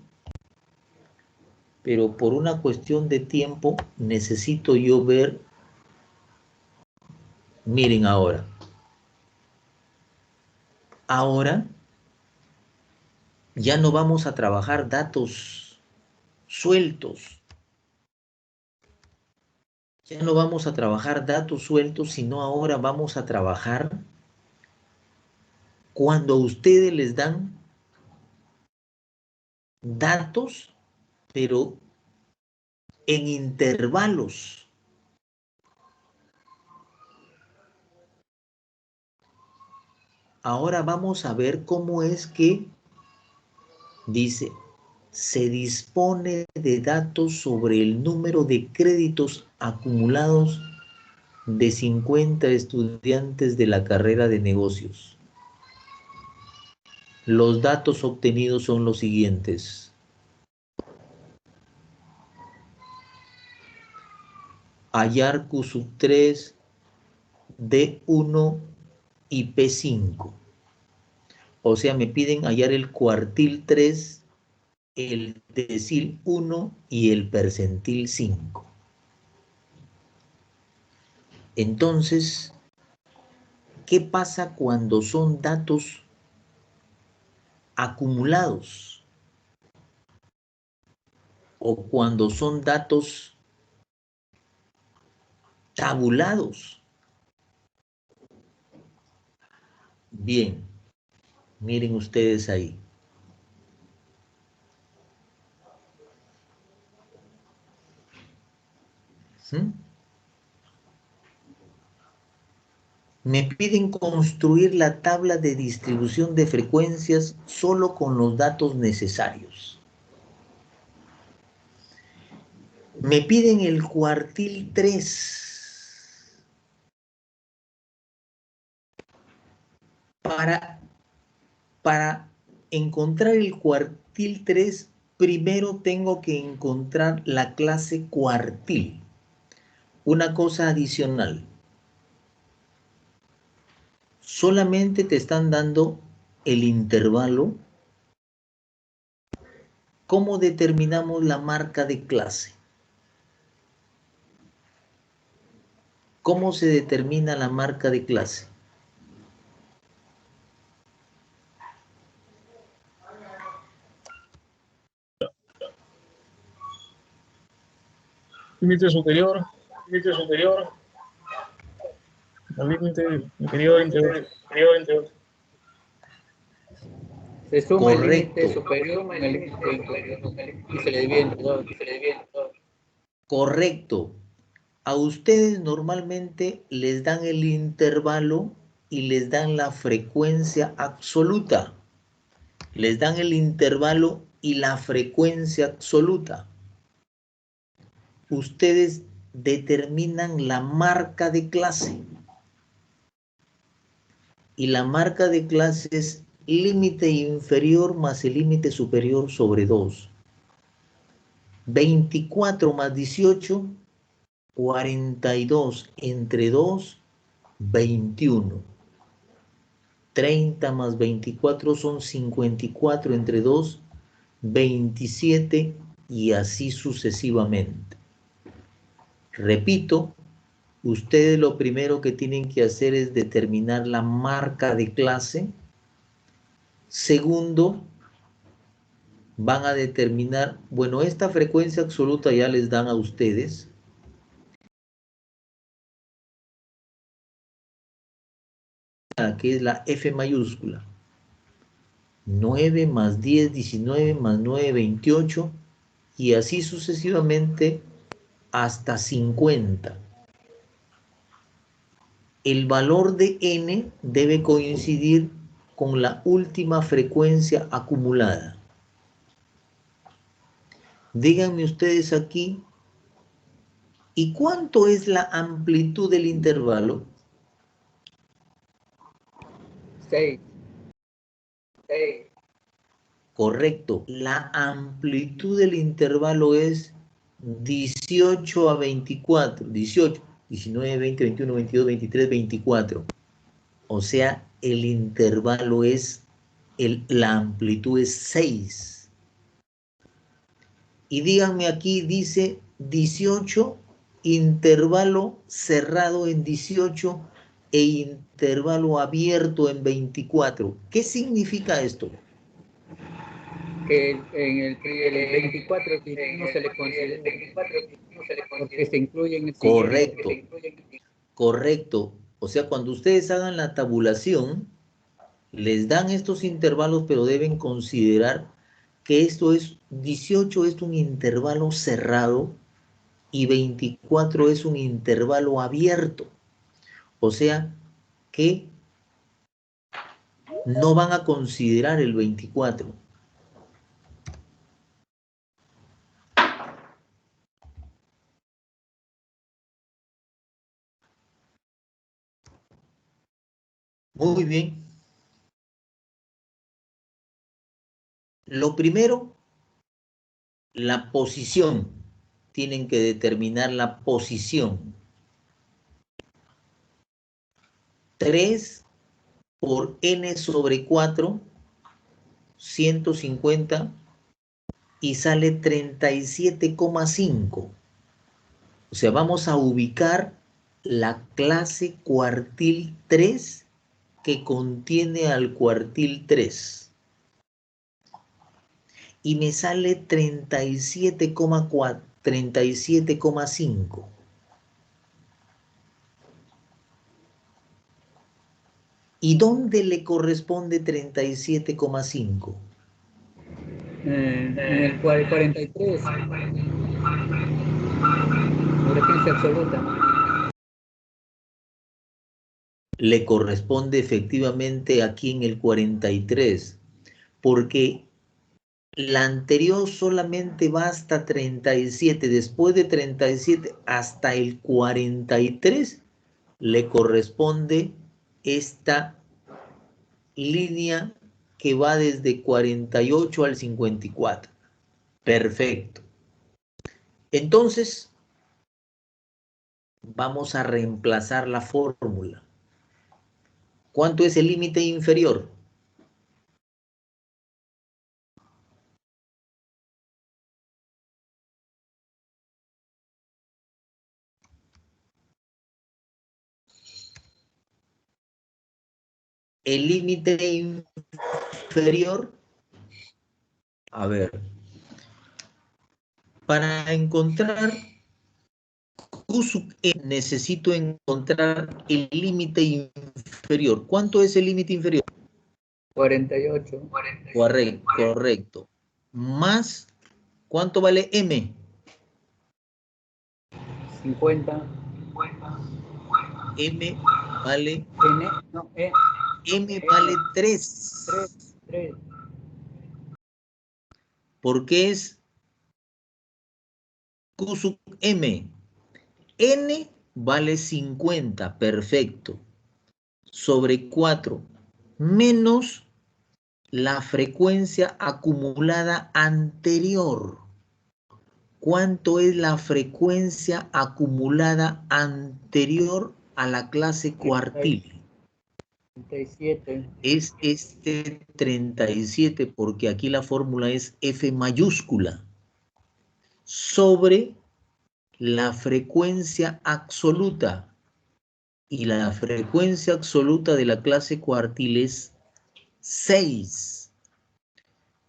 Speaker 2: pero por una cuestión de tiempo necesito yo ver. Miren ahora. Ahora ya no vamos a trabajar datos sueltos. Ya no vamos a trabajar datos sueltos, sino ahora vamos a trabajar cuando a ustedes les dan datos, pero en intervalos. Ahora vamos a ver cómo es que dice, se dispone de datos sobre el número de créditos acumulados de 50 estudiantes de la carrera de negocios. Los datos obtenidos son los siguientes. Hallar Q sub 3, D1 y P5. O sea, me piden hallar el cuartil 3, el decil 1 y el percentil 5. Entonces, ¿qué pasa cuando son datos acumulados? O cuando son datos tabulados. Bien, miren ustedes ahí. ¿Mm? Me piden construir la tabla de distribución de frecuencias solo con los datos necesarios. Me piden el cuartil 3. Para encontrar el cuartil 3, primero tengo que encontrar la clase cuartil. Una cosa adicional. Solamente te están dando el intervalo. ¿Cómo determinamos la marca de clase? ¿Cómo se determina la marca de clase?
Speaker 1: Límite superior, al límite inferior entre otros.
Speaker 5: Se suma el límite
Speaker 2: Correcto.
Speaker 5: superior con el límite inferior y se le divide entre dos.
Speaker 2: Correcto. A ustedes normalmente les dan el intervalo y les dan la frecuencia absoluta. Les dan el intervalo y la frecuencia absoluta. Ustedes determinan la marca de clase. Y la marca de clase es límite inferior más el límite superior sobre 2. 24 más 18, 42 entre 2, 21. 30 más 24 son 54 entre 2, 27 y así sucesivamente. Repito, ustedes lo primero que tienen que hacer es determinar la marca de clase. Segundo, van a determinar, bueno, esta frecuencia absoluta ya les dan a ustedes. Que es la F mayúscula. 9 más 10, 19 más 9, 28 y así sucesivamente hasta 50. El valor de n debe coincidir con la última frecuencia acumulada. Díganme ustedes aquí, ¿y cuánto es la amplitud del intervalo?
Speaker 5: 6.
Speaker 2: Correcto. La amplitud del intervalo es 18 a 24. 18, 19, 20, 21, 22, 23, 24. O sea, el intervalo es, la amplitud es 6. Y díganme aquí, dice 18, intervalo cerrado en 18 e intervalo abierto en 24. ¿Qué significa esto?
Speaker 5: Que en el 24 no se le considera porque se incluye en el siguiente.
Speaker 2: Correcto, correcto. O sea, cuando ustedes hagan la tabulación, les dan estos intervalos, pero deben considerar que esto es 18 es un intervalo cerrado y 24 es un intervalo abierto. O sea, que no van a considerar el 24. Muy bien. Lo primero, la posición. Tienen que determinar la posición. 3 por n sobre 4, 150, y sale 37,5. O sea, vamos a ubicar la clase cuartil 3 que contiene al cuartil 3. Y me sale 37,4, 37,5. ¿Y dónde le corresponde 37,5?
Speaker 5: En el 43. frecuencia absoluta.
Speaker 2: Le corresponde efectivamente aquí en el 43, porque la anterior solamente va hasta 37, después de 37 hasta el 43 le corresponde esta línea que va desde 48 al 54. Perfecto. Entonces, vamos a reemplazar la fórmula. ¿Cuánto es el límite inferior? El límite inferior, a ver, para encontrar Q sub e necesito encontrar el límite inferior. ¿Cuánto es el límite inferior?
Speaker 5: 48.
Speaker 2: Correcto. Más, ¿cuánto vale M?
Speaker 5: 50.
Speaker 2: M vale,
Speaker 5: N, no,
Speaker 2: M vale 3.
Speaker 5: 3.
Speaker 2: ¿Por qué es Q sub M? N vale 50, perfecto. Sobre 4 menos la frecuencia acumulada anterior. ¿Cuánto es la frecuencia acumulada anterior a la clase cuartil?
Speaker 5: 37.
Speaker 2: Es este 37, porque aquí la fórmula es F mayúscula sobre la frecuencia absoluta. Y la frecuencia absoluta de la clase cuartil es 6.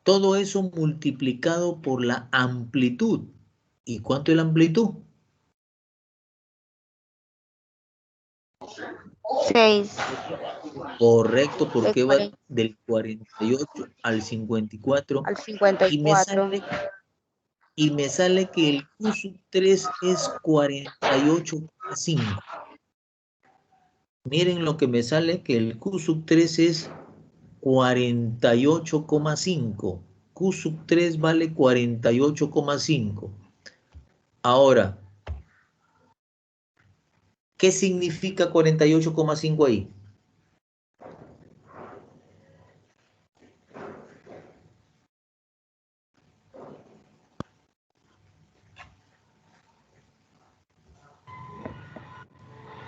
Speaker 2: Todo eso multiplicado por la amplitud. ¿Y cuánto es la amplitud?
Speaker 6: 6.
Speaker 2: Correcto, porque va del 48 al 54.
Speaker 6: Al 54.
Speaker 2: Y me sale que el Q sub 3 es 48,5. Miren lo que me sale, que el Q sub 3 es 48,5. Q sub 3 vale 48,5. Ahora, ¿qué significa 48,5 ahí?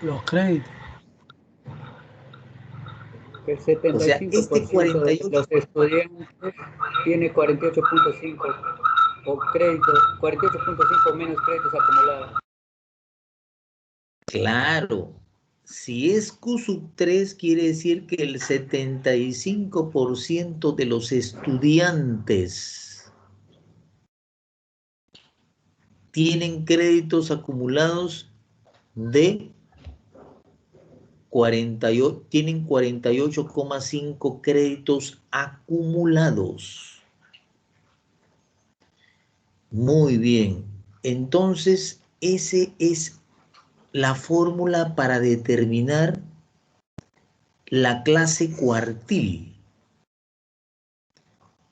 Speaker 1: Los créditos.
Speaker 5: El
Speaker 2: O sea,
Speaker 5: 75%
Speaker 2: este
Speaker 5: de
Speaker 2: 48,
Speaker 5: los estudiantes tiene 48.5 o créditos, 48.5 menos créditos acumulados.
Speaker 2: claro, si es Q sub 3, quiere decir que el 75% de los estudiantes tienen créditos acumulados de 48, tienen 48,5 créditos acumulados. Muy bien. Entonces, esa es la fórmula para determinar la clase cuartil.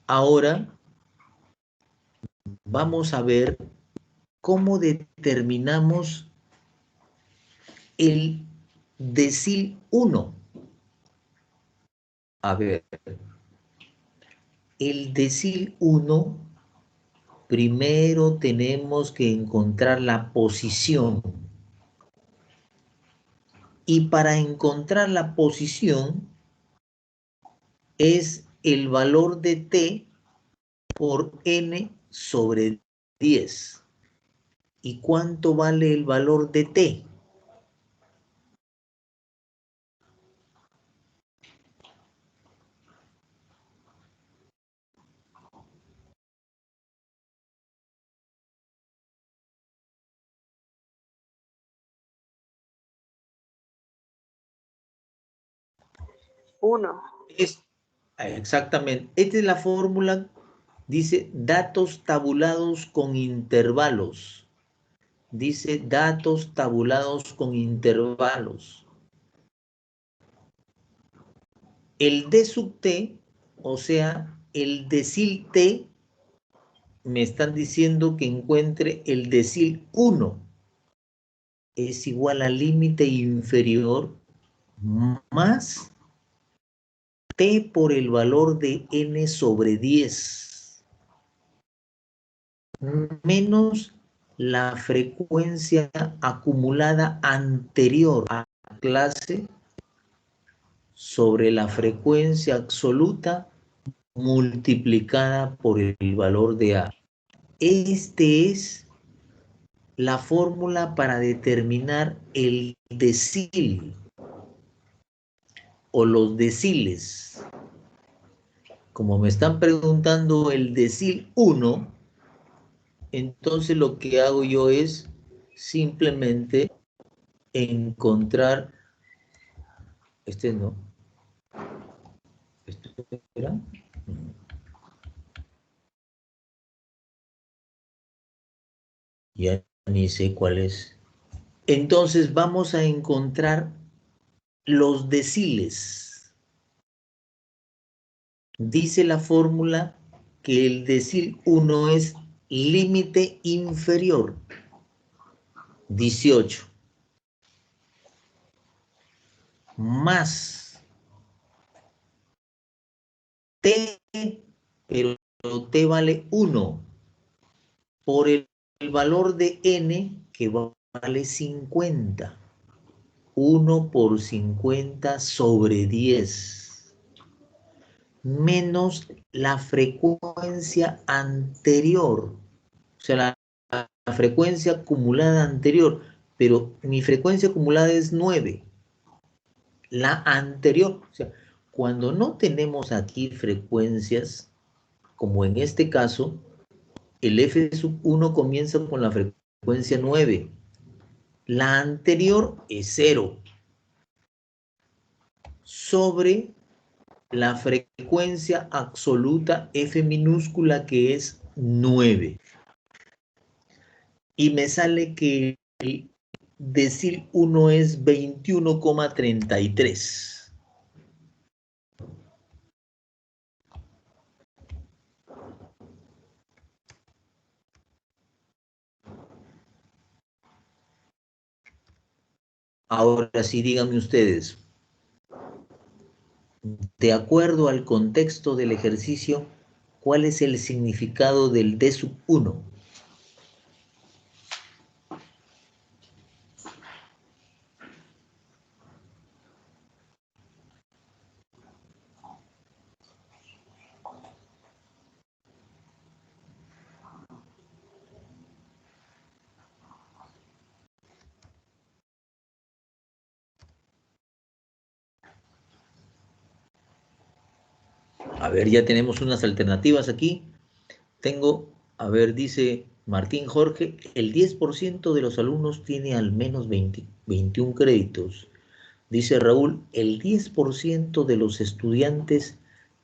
Speaker 2: Ahora, vamos a ver cómo determinamos el decil 1. A ver, el decil 1, primero tenemos que encontrar la posición. Y para encontrar la posición es el valor de t por n sobre 10. ¿Y cuánto vale el valor de t? Exactamente. Esta es la fórmula, dice datos tabulados con intervalos. Dice datos tabulados con intervalos. El D sub T, o sea, el decil T, me están diciendo que encuentre el decil 1. Es igual al límite inferior más T por el valor de N sobre 10 menos la frecuencia acumulada anterior a la clase sobre la frecuencia absoluta multiplicada por el valor de A. Este es la fórmula para determinar el decil o los deciles. Como me están preguntando el decil 1, entonces lo que hago yo es simplemente encontrar, este no, ¿este era? Ya ni sé cuál es. Entonces vamos a encontrar los deciles. Dice la fórmula que el decil 1 es límite inferior, 18, más T, pero T vale 1, por el valor de N, que vale 50. 1 por 50 sobre 10, menos la frecuencia anterior, o sea, la frecuencia acumulada anterior, pero mi frecuencia acumulada es 9. La anterior, o sea, cuando no tenemos aquí frecuencias, como en este caso, el F sub 1 comienza con la frecuencia 9. La anterior es 0. Sobre la frecuencia absoluta F minúscula, que es 9. Y me sale que el decil 1 es 21,33. Ahora sí, díganme ustedes, de acuerdo al contexto del ejercicio, ¿cuál es el significado del D sub 1? A ver, ya tenemos unas alternativas aquí. Tengo, a ver, dice Martín Jorge, el 10% de los alumnos tiene al menos 21 créditos. Dice Raúl, el 10% de los estudiantes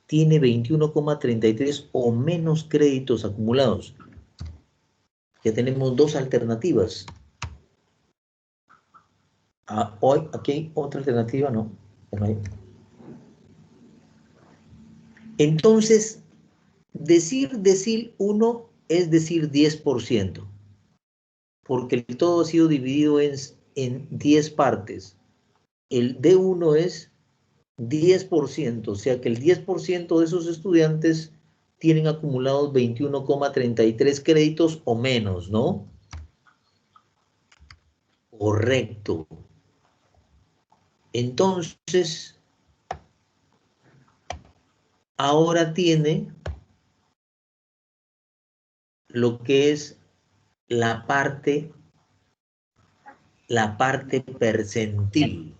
Speaker 2: tiene 21,33 o menos créditos acumulados. Ya tenemos dos alternativas. Hoy, aquí hay otra alternativa, ¿no? Entonces, decir 1 es decir 10%, porque el todo ha sido dividido en 10 partes. El D1 es 10%, o sea que el 10% de esos estudiantes tienen acumulados 21,33 créditos o menos, ¿no? Correcto. Entonces, ahora tiene lo que es la parte percentil.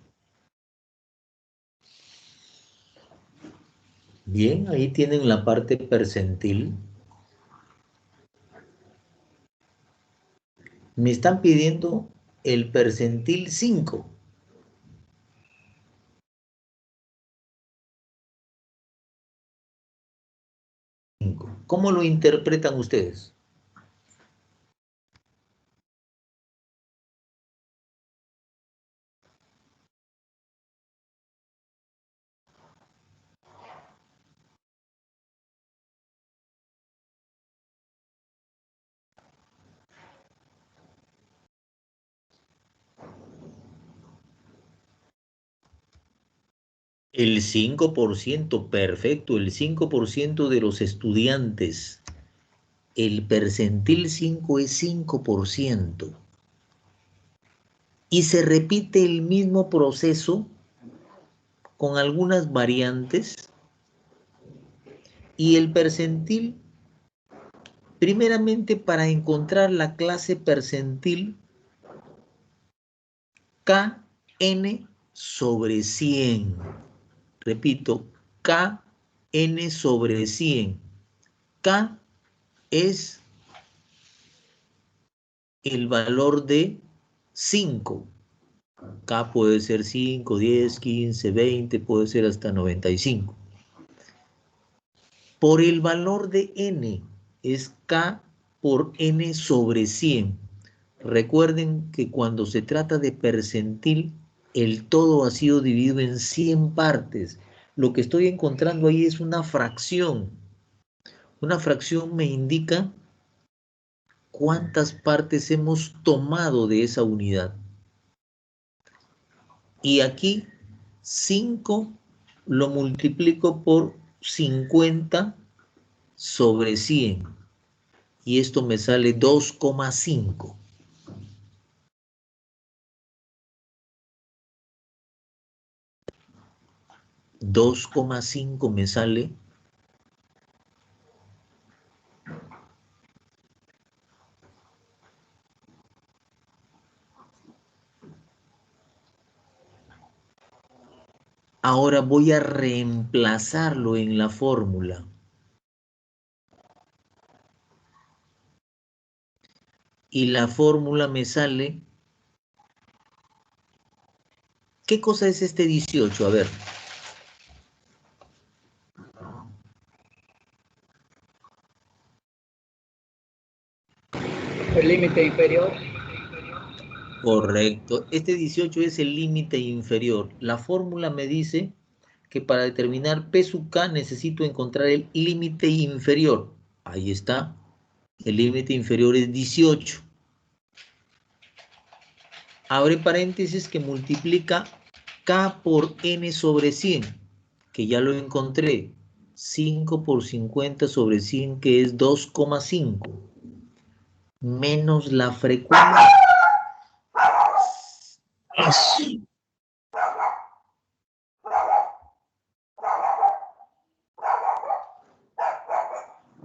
Speaker 2: Bien, ahí tienen la parte percentil. Me están pidiendo el percentil 5. ¿Cómo lo interpretan ustedes? El 5%, perfecto, el 5% de los estudiantes. El percentil 5 es 5%. Y se repite el mismo proceso con algunas variantes. Y el percentil, primeramente para encontrar la clase percentil, Kn sobre 100. Repito, Kn sobre 100. K es el valor de 5. K puede ser 5, 10, 15, 20, puede ser hasta 95. Por el valor de n, es K por n sobre 100. Recuerden que cuando se trata de percentil, el todo ha sido dividido en 100 partes. Lo que estoy encontrando ahí es una fracción. Una fracción me indica cuántas partes hemos tomado de esa unidad. Y aquí 5 lo multiplico por 50 sobre 100. Y esto me sale 2,5. 2,5 me sale. Ahora voy a reemplazarlo en la fórmula. Y la fórmula me sale. ¿Qué cosa es este 18? A ver.
Speaker 5: El límite inferior.
Speaker 2: Correcto. Este 18 es el límite inferior. La fórmula me dice que para determinar P sub K necesito encontrar el límite inferior. Ahí está. El límite inferior es 18. Abre paréntesis que multiplica K por N sobre 100, que ya lo encontré. 5 por 50 sobre 100, que es 2,5. Menos la frecuencia.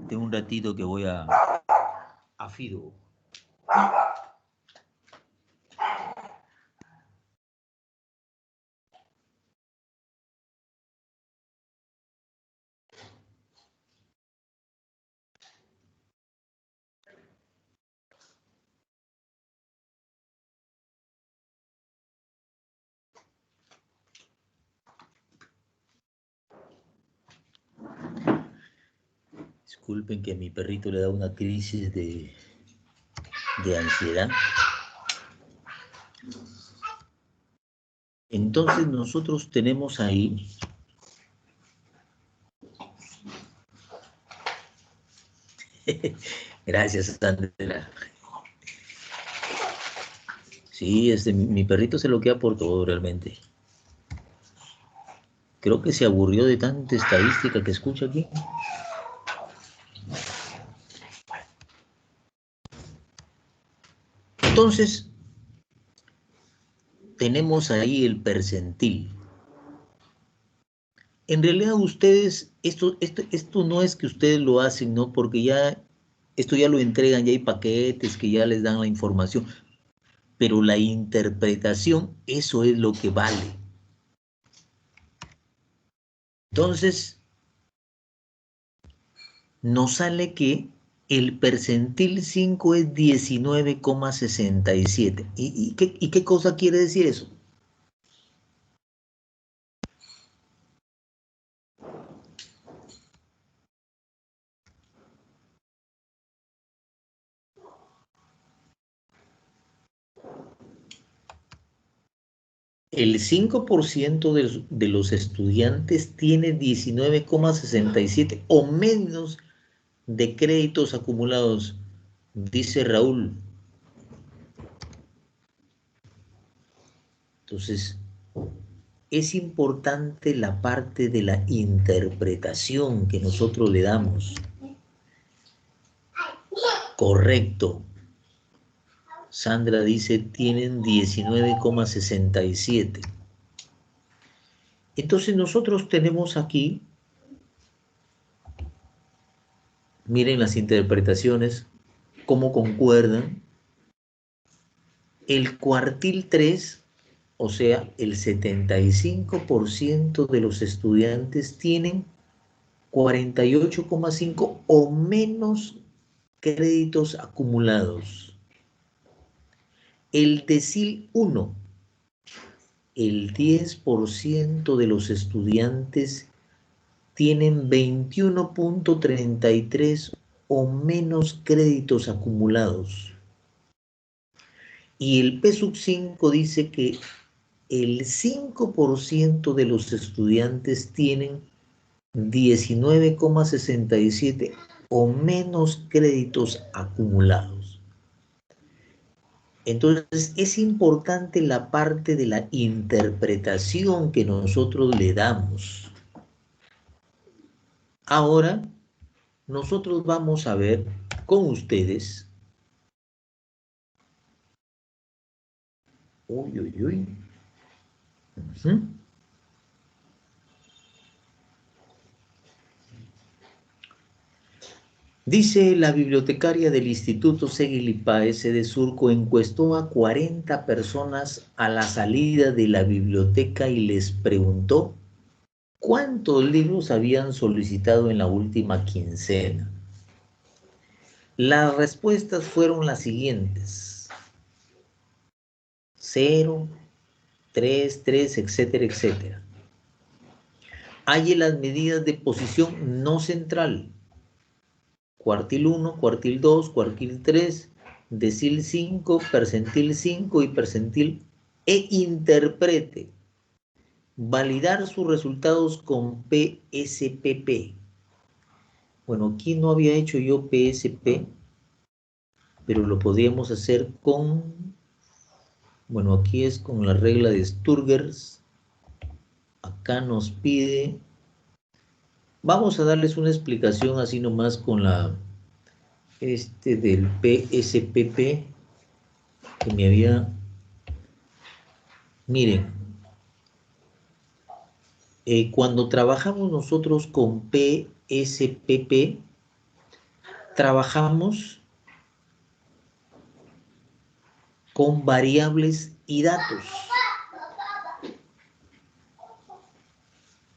Speaker 2: Tengo un ratito que voy a Fido. Disculpen que a mi perrito le da una crisis de ansiedad. Entonces nosotros tenemos ahí gracias, Sandra. Sí, mi perrito se lo queda por todo realmente. Creo que se aburrió de tanta estadística que escucha aquí. Entonces, tenemos ahí el percentil. En realidad ustedes, esto no es que ustedes lo hacen, ¿no? Porque ya, esto ya lo entregan, ya hay paquetes que ya les dan la información. Pero la interpretación, eso es lo que vale. Entonces, nos sale que el percentil 5 es 19,67. ¿Y qué cosa quiere decir eso? El 5% de los estudiantes tiene 19,67 o menos de créditos acumulados, dice Raúl. Entonces, es importante la parte de la interpretación que nosotros le damos. Correcto. Sandra dice, tienen 19,67. Entonces nosotros tenemos aquí, miren las interpretaciones, cómo concuerdan. El cuartil 3, o sea, el 75% de los estudiantes tienen 48,5 o menos créditos acumulados. El decil 1, el 10% de los estudiantes tienen 21,33 o menos créditos acumulados. Y el P5 dice que el 5% de los estudiantes tienen 19,67 o menos créditos acumulados. Entonces, es importante la parte de la interpretación que nosotros le damos. Ahora, nosotros vamos a ver con ustedes. Uy, uy, uy. Dice la bibliotecaria del Instituto Seguí Páez de Surco encuestó a 40 personas a la salida de la biblioteca y les preguntó cuántos libros habían solicitado en la última quincena. Las respuestas fueron las siguientes: 0, 3, 3, etcétera, etcétera. Hay las medidas de posición no central. Cuartil 1, cuartil 2, cuartil 3, decil 5, percentil 5 y percentil e interprete. Validar sus resultados con PSPP. Bueno, aquí no había hecho yo PSP, pero lo podríamos hacer con, bueno, aquí es con la regla de Sturgers. Acá nos pide, vamos a darles una explicación así nomás con la del PSPP que me había, miren, cuando trabajamos nosotros con PSPP, trabajamos con variables y datos.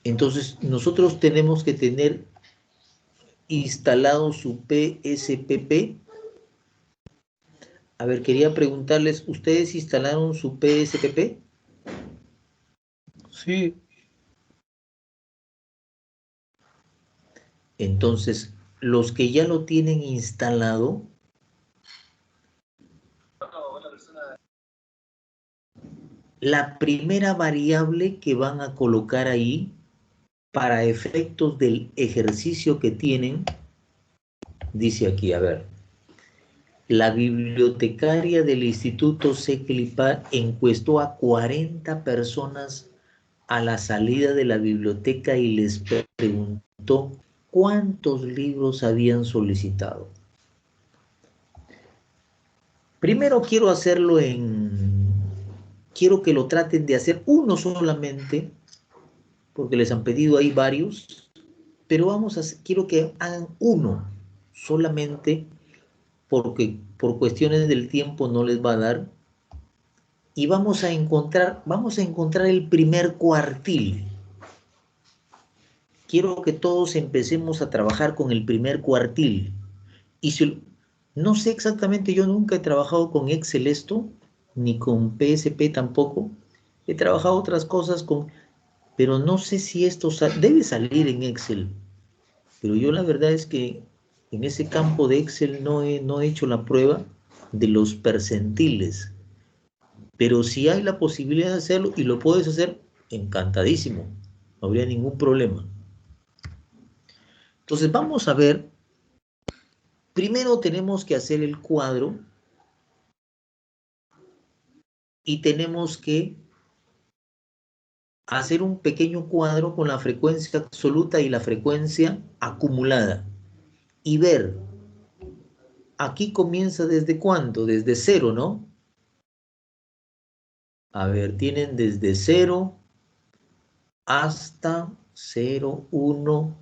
Speaker 2: Entonces, nosotros tenemos que tener instalado su PSPP. A ver, quería preguntarles, ¿ustedes instalaron su PSPP?
Speaker 1: Sí.
Speaker 2: Entonces, los que ya lo tienen instalado, la primera variable que van a colocar ahí para efectos del ejercicio que tienen, dice aquí, a ver, la bibliotecaria del Instituto Seclipar encuestó a 40 personas a la salida de la biblioteca y les preguntó cuántos libros habían solicitado. Primero quiero hacerlo quiero que lo traten de hacer uno solamente, porque les han pedido ahí varios, pero quiero que hagan uno solamente, porque por cuestiones del tiempo no les va a dar, y vamos a encontrar el primer cuartil. Quiero que todos empecemos a trabajar con el primer cuartil. Y no sé exactamente, yo nunca he trabajado con Excel esto, ni con PSP tampoco. He trabajado otras cosas pero no sé si esto debe salir en Excel. Pero yo la verdad es que en ese campo de Excel no he hecho la prueba de los percentiles. Pero si hay la posibilidad de hacerlo y lo puedes hacer, encantadísimo. No habría ningún problema. Entonces vamos a ver. Primero tenemos que hacer el cuadro y tenemos que hacer un pequeño cuadro con la frecuencia absoluta y la frecuencia acumulada y ver, aquí comienza desde cuánto, desde cero, ¿no? A ver, tienen desde cero hasta 0, 1,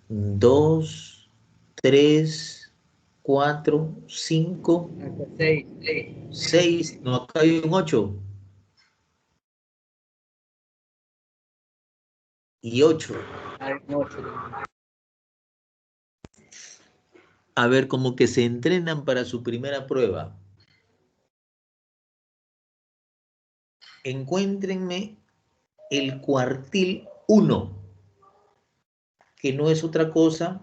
Speaker 2: 2, 3, 4, 5,
Speaker 5: Hasta 6.
Speaker 2: 6, no, acá hay un 8 y 8.
Speaker 5: Hay 8.
Speaker 2: A ver, como que se entrenan para su primera prueba. Encuéntrenme el cuartil 1, que no es otra cosa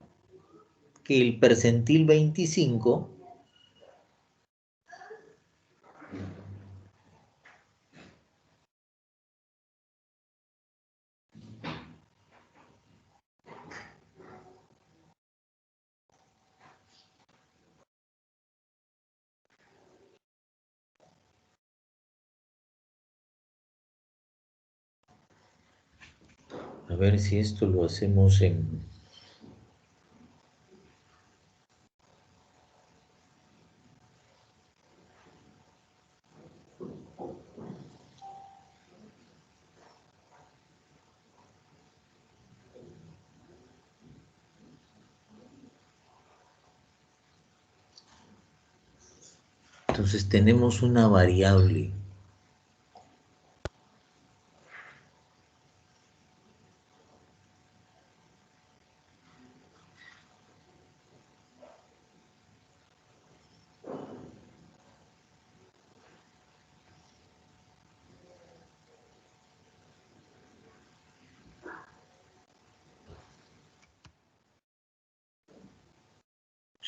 Speaker 2: que el percentil 25. A ver si esto lo hacemos en... Entonces tenemos una variable.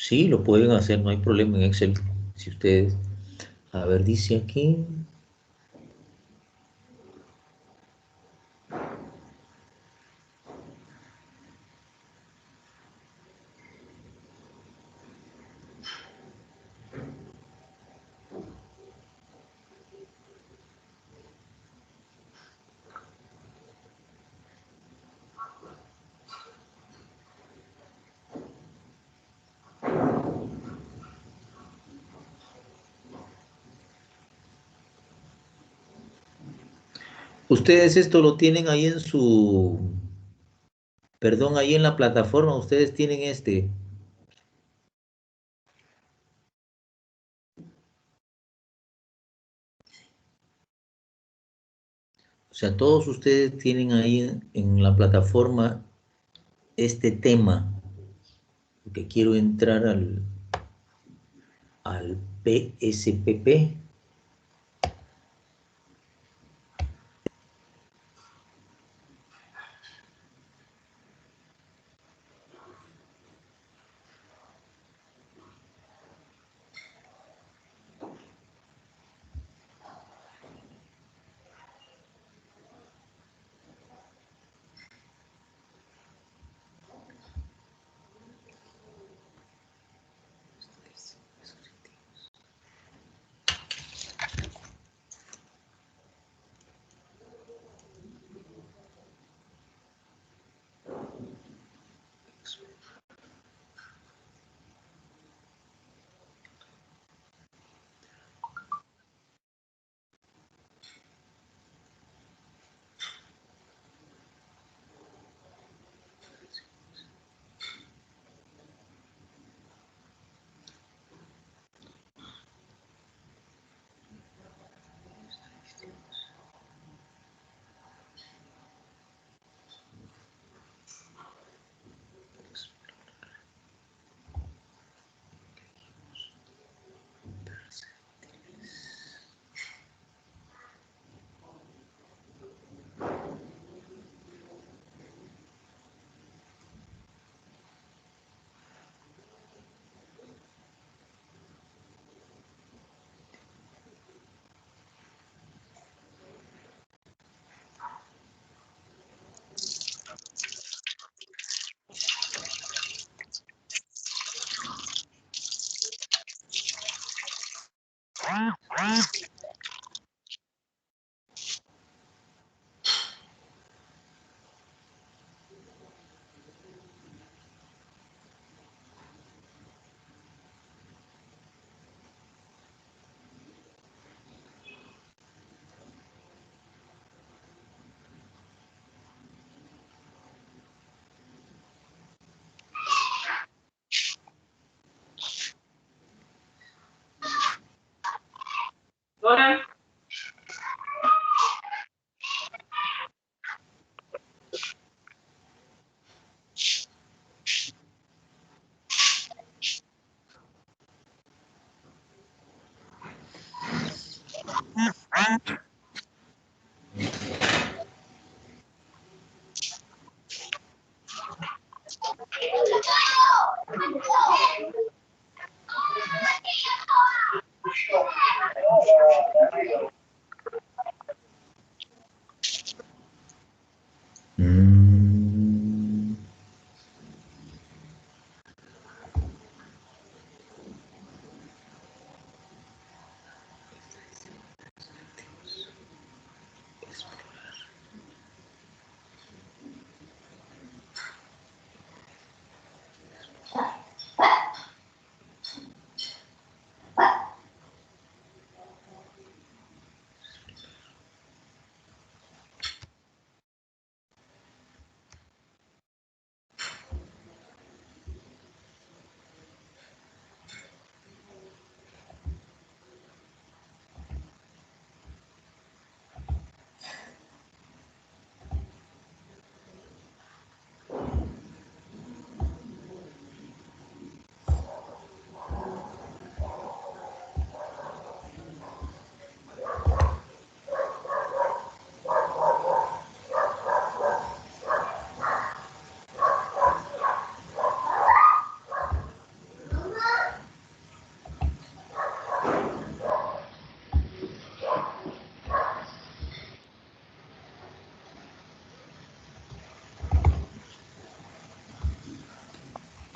Speaker 2: Sí, lo pueden hacer, no hay problema en Excel. Si ustedes... A ver, dice aquí... Ustedes esto lo tienen ahí en su... Perdón, ahí en la plataforma, ustedes tienen este... O sea, todos ustedes tienen ahí en la plataforma este tema, porque quiero entrar al PSPP.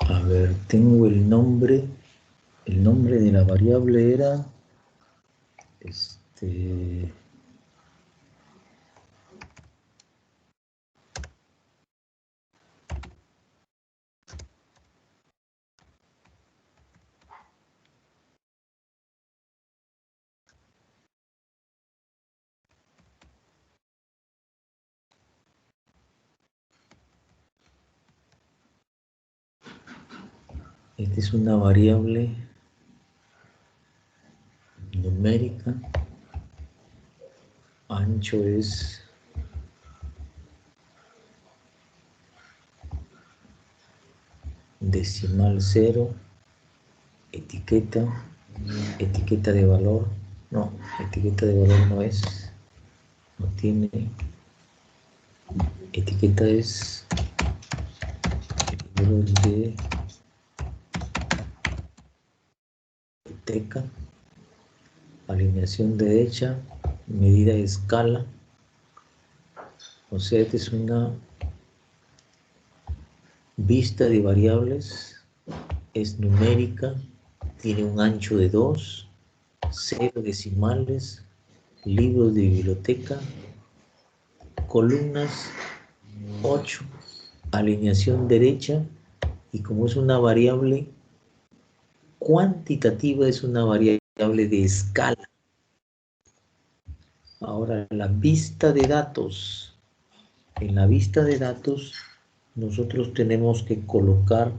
Speaker 2: A ver, tengo el nombre de la variable era, esta es una variable numérica, ancho es decimal 0, etiqueta de valor, no, etiqueta de valor no es, no tiene, etiqueta es el número de biblioteca, alineación derecha, medida de escala, o sea, esta es una vista de variables, es numérica, tiene un ancho de 2, 0 decimales, libros de biblioteca, columnas 8, alineación derecha, y como es una variable cuantitativa, es una variable de escala. Ahora, la vista de datos. En la vista de datos, nosotros tenemos que colocar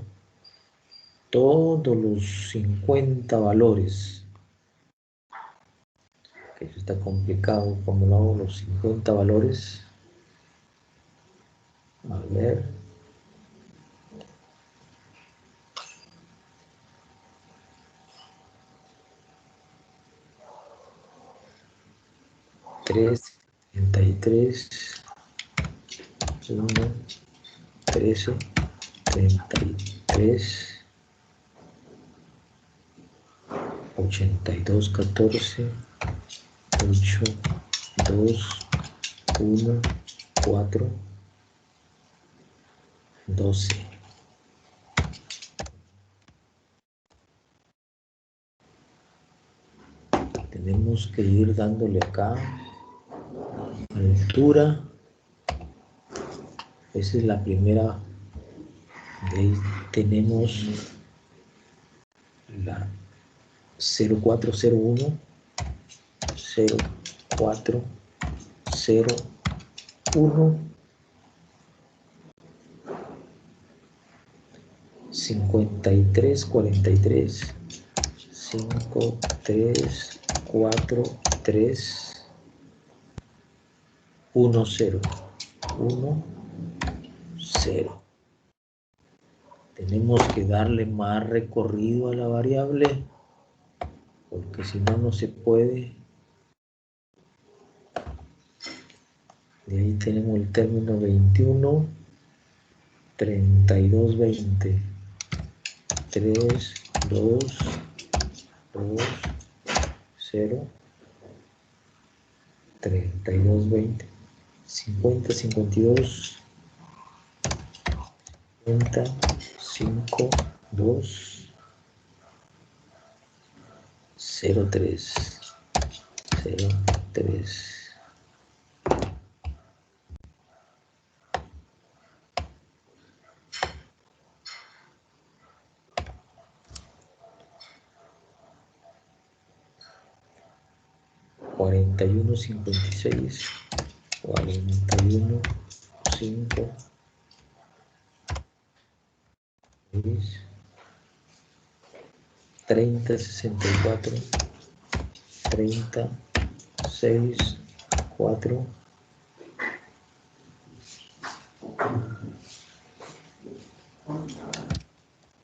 Speaker 2: todos los 50 valores. Que eso está complicado, como lo hago los 50 valores. A ver. Tres, 33, 1, 13, 33, 82, 14, 8, 2, 1, 4, 12. Tenemos que ir dándole acá altura. Esa es la primera. De ahí tenemos la 0401, 0401, 53, 43, 5, 3, 4, 3, 1, 0. 1, 0. Tenemos que darle más recorrido a la variable, porque si no, no se puede. De ahí tenemos el término 21, 32, 20. 3, 2, 2, 0, 32, 20, 50, 52, 50, 5, 2, 0, 3, 0, 3. Cuarenta y uno, 56, 41, 5, 6, 30, 64, 30, 6, 4,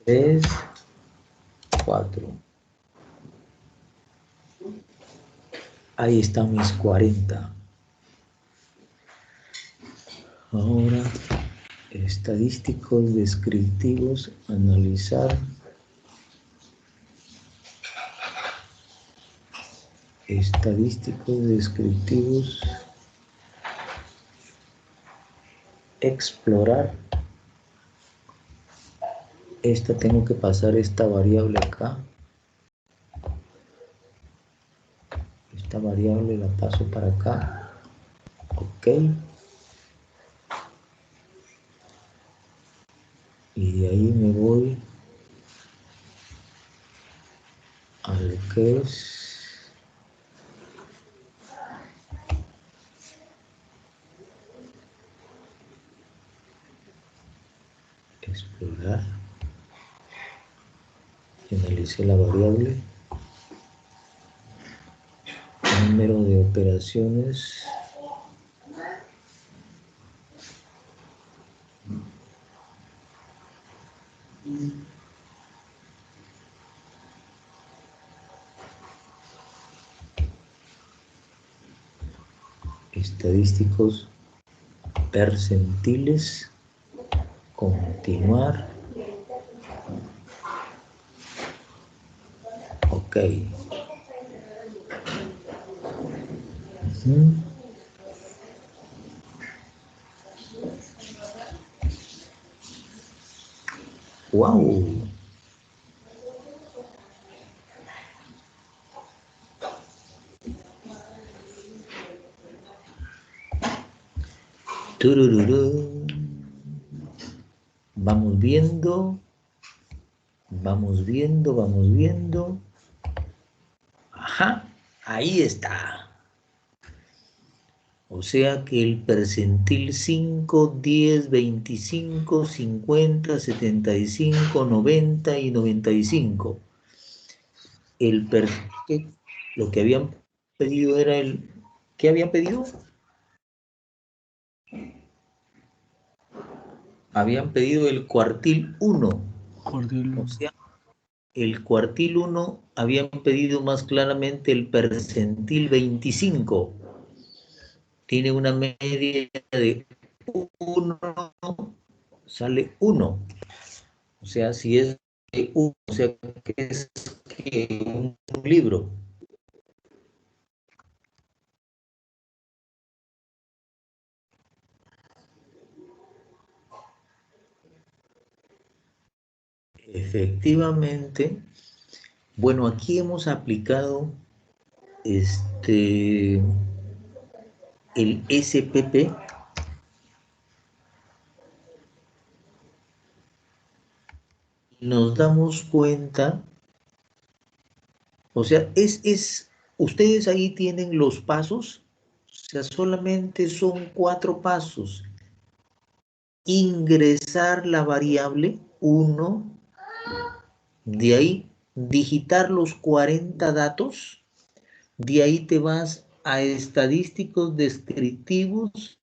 Speaker 2: 3, 4. Ahí están mis 40. Ahora, estadísticos descriptivos, analizar. Estadísticos descriptivos, explorar. Esta tengo que pasar esta variable acá. Esta variable la paso para acá. Ok. Y de ahí me voy a lo que es explorar. Analicé la variable. Número de operaciones. Estadísticos percentiles. Continuar. Ok. Wow. Turururú. Vamos viendo. Vamos viendo, vamos viendo. Ajá, ahí está. O sea que el percentil 5, 10, 25, 50, 75, 90 y 95. Lo que habían pedido era el... ¿Qué habían pedido? Habían pedido el cuartil 1. O sea, el cuartil 1 habían pedido más claramente el percentil 25. Tiene una media de 1, sale 1. O sea, si es de 1, o sea, que es que un libro. Efectivamente, bueno, aquí hemos aplicado el SPP. Nos damos cuenta, o sea, ustedes ahí tienen los pasos, o sea, solamente son 4 pasos. Ingresar la variable 1, de ahí digitar los 40 datos, De ahí te vas a estadísticos descriptivos.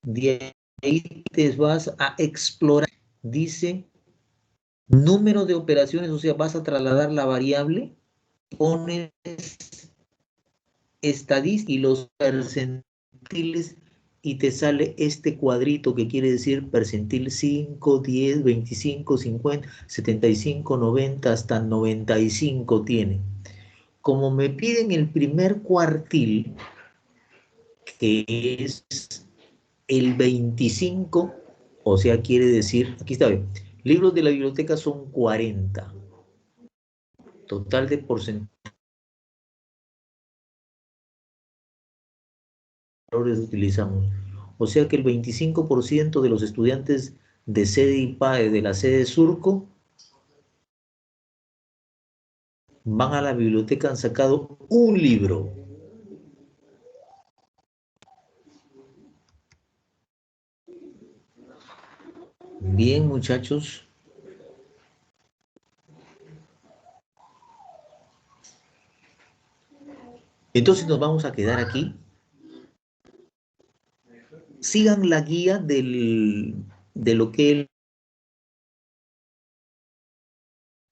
Speaker 2: De ahí te vas a explorar. Dice número de operaciones, o sea, vas a trasladar la variable, pones estadísticas y los percentiles y te sale este cuadrito que quiere decir percentil 5, 10, 25, 50, 75, 90, hasta 95 tiene. Como me piden el primer cuartil, que es el 25, o sea, quiere decir, aquí está bien, libros de la biblioteca son 40. Total de porcentaje utilizamos. O sea que el 25% de los estudiantes de sede IPAE de la sede Surco van a la biblioteca, han sacado un libro. Bien, muchachos. Entonces nos vamos a quedar aquí. Sigan la guía de lo que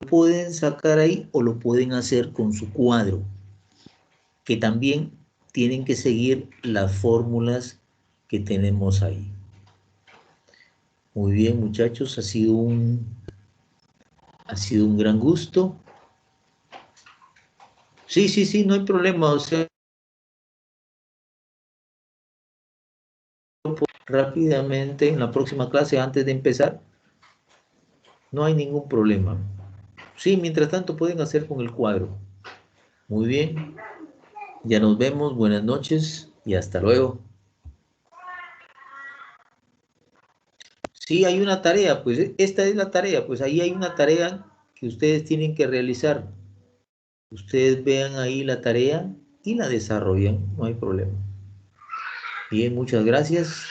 Speaker 2: pueden sacar ahí o lo pueden hacer con su cuadro, que también tienen que seguir las fórmulas que tenemos ahí. Muy bien, muchachos, ha sido un gran gusto. Sí, no hay problema, o sea, rápidamente en la próxima clase antes de empezar, no hay ningún problema. Sí, mientras tanto pueden hacer con el cuadro. Muy bien, ya nos vemos, buenas noches y hasta luego. Sí, hay una tarea, pues esta es la tarea, pues ahí hay una tarea que ustedes tienen que realizar. Ustedes vean ahí la tarea y la desarrollan, no hay problema. Bien, muchas gracias.